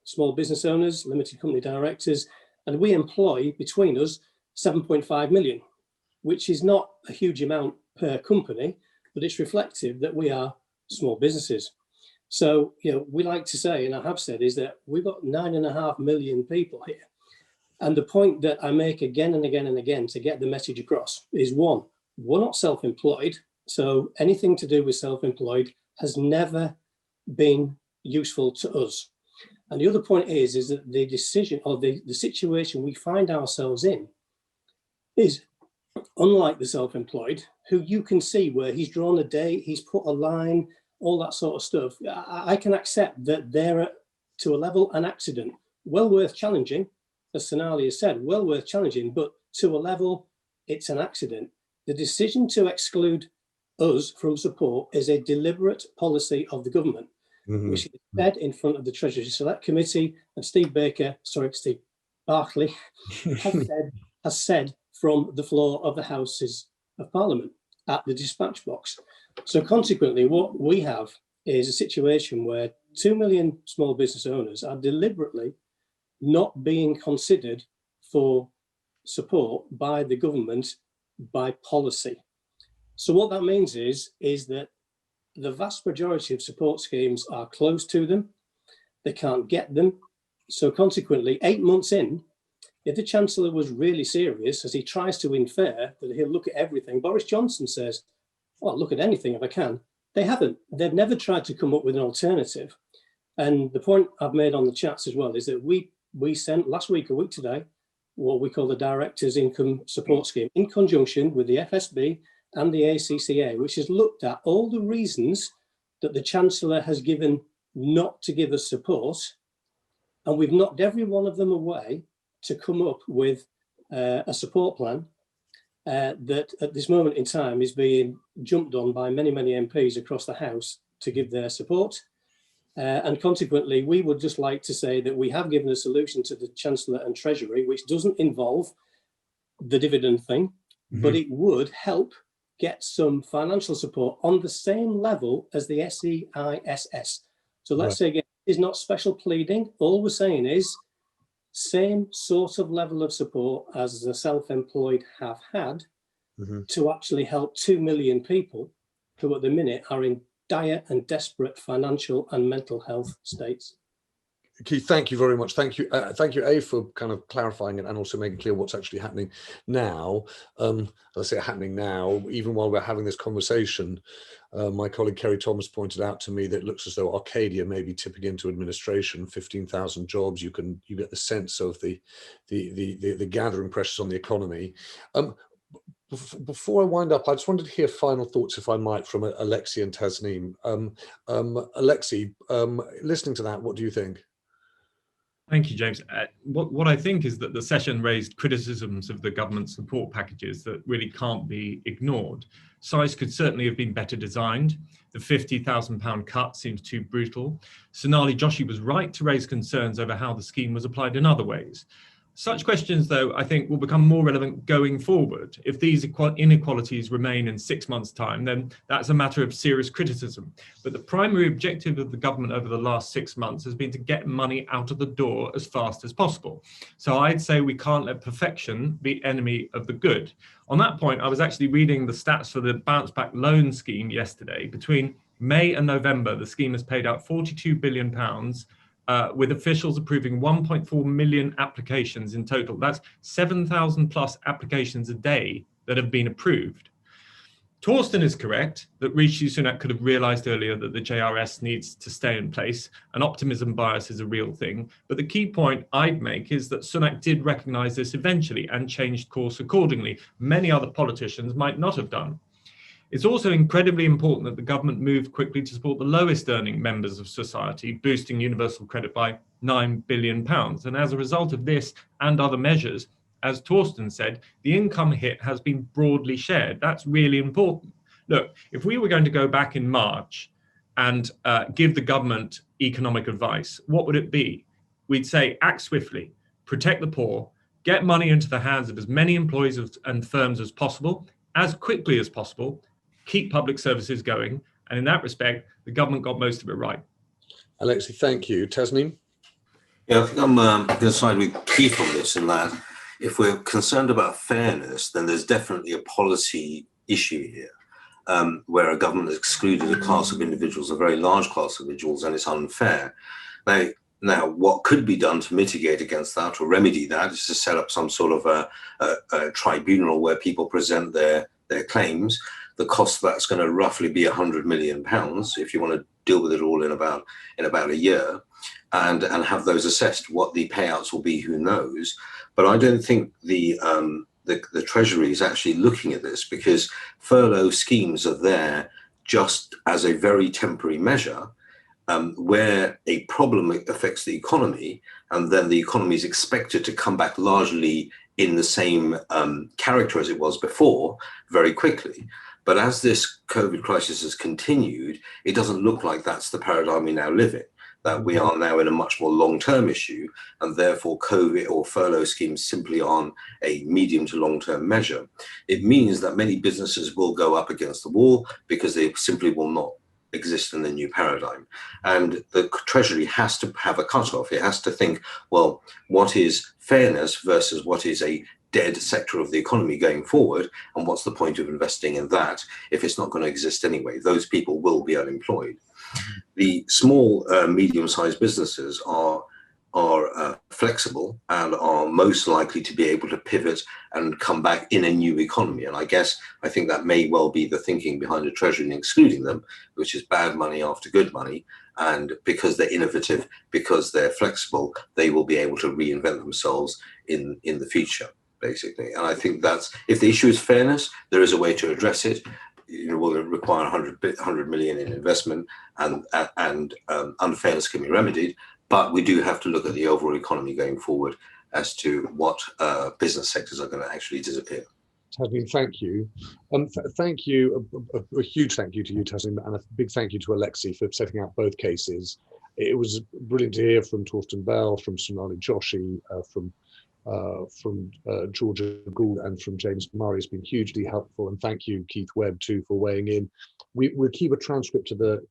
small business owners, limited company directors, and we employ between us 7.5 million, which is not a huge amount per company, but it's reflective that we are small businesses. So, we like to say, and I have said, is that we've got 9.5 million people here. And the point that I make again and again and again to get the message across is, one, we're not self-employed. So anything to do with self-employed has never been useful to us. And the other point is that the decision, or the situation we find ourselves in, is unlike the self-employed, who you can see where he's drawn a date, he's put a line, all that sort of stuff. I can accept that they're, to a level, an accident. Well worth challenging, as Sonali has said, well worth challenging, but to a level, it's an accident. The decision to exclude us from support is a deliberate policy of the government, which is said in front of the Treasury Select Committee, and Steve Barclay has said from the floor of the Houses of Parliament at the dispatch box. So consequently, what we have is a situation where 2 million small business owners are deliberately not being considered for support by the government by policy. So what that means is that the vast majority of support schemes are closed to them. They can't get them. So consequently, 8 months in, if the Chancellor was really serious, as he tries to infer that he'll look at everything, Boris Johnson says, well, I'll look at anything if I can. They haven't. They've never tried to come up with an alternative. And the point I've made on the chats as well is that we sent last week, a week today, what we call the Directors' Income Support Scheme, in conjunction with the FSB and the ACCA, which has looked at all the reasons that the Chancellor has given not to give us support. And we've knocked every one of them away to come up with a support plan that at this moment in time is being jumped on by many, many MPs across the House to give their support. And consequently, we would just like to say that we have given a solution to the Chancellor and Treasury, which doesn't involve the dividend thing, but it would help get some financial support on the same level as the SEISS. So let's say again, it's not special pleading. All we're saying is same sort of level of support as the self-employed have had to actually help 2 million people who at the minute are in dire and desperate financial and mental health states. Keith, thank you very much. Thank you, A, for kind of clarifying it and also making clear what's actually happening now. As I say, happening now, even while we're having this conversation, my colleague Kerry Thomas pointed out to me that it looks as though Arcadia may be tipping into administration, 15,000 jobs. You get the sense of the gathering pressures on the economy. Before I wind up, I just wanted to hear final thoughts, if I might, from Alexi and Tasneem. Alexi, listening to that, what do you think? Thank you, James. What I think is that the session raised criticisms of the government support packages that really can't be ignored. Size could certainly have been better designed. The £50,000 cut seems too brutal. Sonali Joshi was right to raise concerns over how the scheme was applied in other ways. Such questions, though, I think will become more relevant going forward. If these inequalities remain in 6 months' time, then that's a matter of serious criticism. But the primary objective of the government over the last 6 months has been to get money out of the door as fast as possible. So I'd say we can't let perfection be enemy of the good. On that point, I was actually reading the stats for the bounce back loan scheme yesterday. Between May and November, the scheme has paid out £42 billion, with officials approving 1.4 million applications in total. That's 7,000 plus applications a day that have been approved. Torsten is correct that Rishi Sunak could have realised earlier that the JRS needs to stay in place. An optimism bias is a real thing. But the key point I'd make is that Sunak did recognise this eventually and changed course accordingly. Many other politicians might not have done. It's also incredibly important that the government moved quickly to support the lowest earning members of society, boosting universal credit by £9 billion. And as a result of this and other measures, as Torsten said, the income hit has been broadly shared. That's really important. Look, if we were going to go back in March and give the government economic advice, what would it be? We'd say, act swiftly, protect the poor, get money into the hands of as many employees and firms as possible, as quickly as possible, keep public services going. And in that respect, the government got most of it right. Alexi, thank you. Tasneem? Yeah, I think I'm going to side with Keith on this, in that if we're concerned about fairness, then there's definitely a policy issue here, where a government has excluded a class of individuals, a very large class of individuals, and it's unfair. Now, what could be done to mitigate against that or remedy that is to set up some sort of a tribunal where people present their claims. The cost of that's going to roughly be £100 million if you want to deal with it all in about a year, and have those assessed. What the payouts will be, who knows? But I don't think the Treasury is actually looking at this, because furlough schemes are there just as a very temporary measure, where a problem affects the economy, and then the economy is expected to come back largely in the same character as it was before very quickly. But as this COVID crisis has continued, it doesn't look like that's the paradigm we now live in, that we are now in a much more long-term issue, and therefore COVID or furlough schemes simply aren't a medium to long-term measure. It means that many businesses will go up against the wall because they simply will not exist in the new paradigm. And the Treasury has to have a cutoff. It has to think, well, what is fairness versus what is a dead sector of the economy going forward, and what's the point of investing in that if it's not going to exist anyway? Those people will be unemployed. The small, medium-sized businesses are flexible and are most likely to be able to pivot and come back in a new economy. And I think that may well be the thinking behind the Treasury in excluding them, which is bad money after good money. And because they're innovative, because they're flexible, they will be able to reinvent themselves in the future, basically. And I think that's, if the issue is fairness, there is a way to address it. Will it require 100 million in investment, and unfairness can be remedied. But we do have to look at the overall economy going forward as to what business sectors are going to actually disappear. Tasneem, thank you. Thank you, a huge thank you to you, Tasneem, and a big thank you to Alexi for setting out both cases. It was brilliant to hear from Torsten Bell, from Sonali Joshi, from Georgia Gould, and from James Murray. It's been hugely helpful, and thank you, Keith Webb, too, for weighing in. We'll keep a transcript of the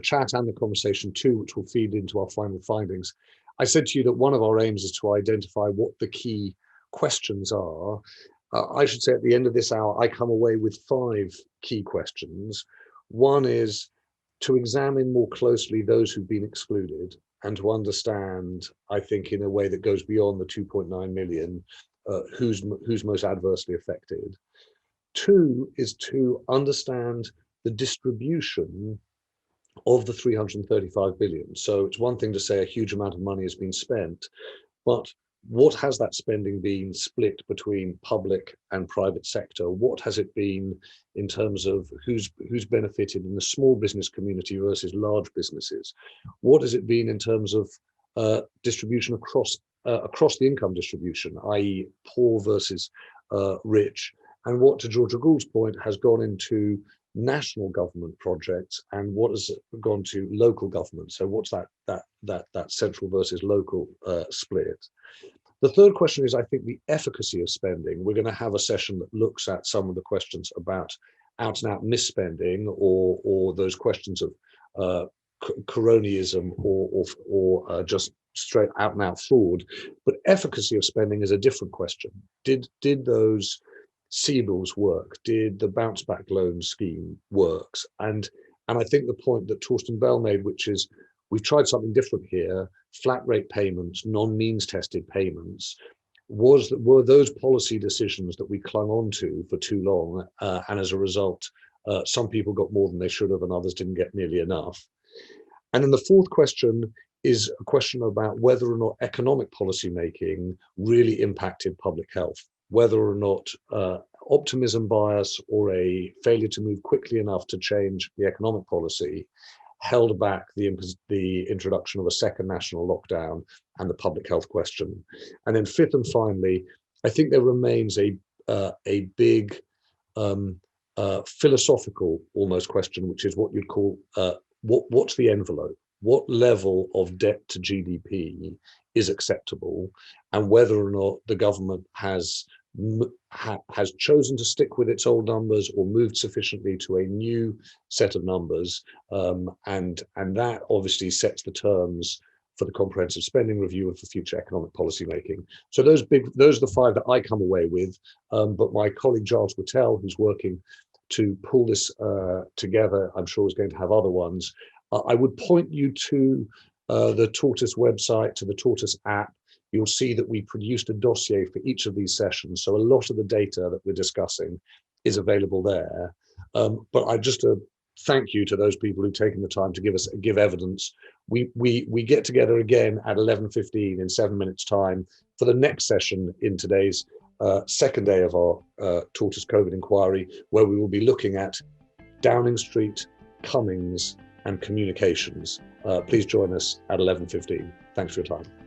chat and the conversation too, which will feed into our final findings. I said to you that one of our aims is to identify what the key questions are. I should say at the end of this hour, I come away with 5 key questions. One is to examine more closely those who've been excluded and to understand, I think, in a way that goes beyond the 2.9 million, who's most adversely affected. 2 is to understand the distribution of the 335 billion. So it's one thing to say a huge amount of money has been spent, but what has that spending been split between public and private sector? What has it been in terms of who's benefited in the small business community versus large businesses? What has it been in terms of distribution across the income distribution, i.e. poor versus rich? And what, to Georgia Gould's point, has gone into national government projects and what has gone to local government? So what's that central versus local split? The third question is, I think, the efficacy of spending. We're going to have a session that looks at some of the questions about out and out misspending or those questions of cronyism or just straight out and out fraud. But efficacy of spending is a different question. Did those CBILs work? Did the bounce back loan scheme works? And I think the point that Torsten Bell made, which is we've tried something different here, flat rate payments, non-means tested payments, were those policy decisions that we clung on to for too long, and as a result, some people got more than they should have and others didn't get nearly enough. And then the fourth question is a question about whether or not economic policy making really impacted public health, whether or not optimism bias or a failure to move quickly enough to change the economic policy held back the introduction of a second national lockdown and the public health question. And then fifth and finally, I think there remains a big philosophical almost question, which is what you'd call what's the envelope? What level of debt to GDP is acceptable, and whether or not the government has chosen to stick with its old numbers or moved sufficiently to a new set of numbers, and that obviously sets the terms for the comprehensive spending review and for future economic policy making. So those are the 5 that I come away with, but my colleague Giles Whittell, who's working to pull this together, I'm sure is going to have other ones. I would point you to the Tortoise website, to the Tortoise app. You'll see that we produced a dossier for each of these sessions. So a lot of the data that we're discussing is available there. But I just thank you to those people who've taken the time to give evidence. We get together again at 11:15 in 7 minutes time for the next session in today's second day of our Tortoise COVID inquiry, where we will be looking at Downing Street, Cummings, and communications. Please join us at 11:15. Thanks for your time.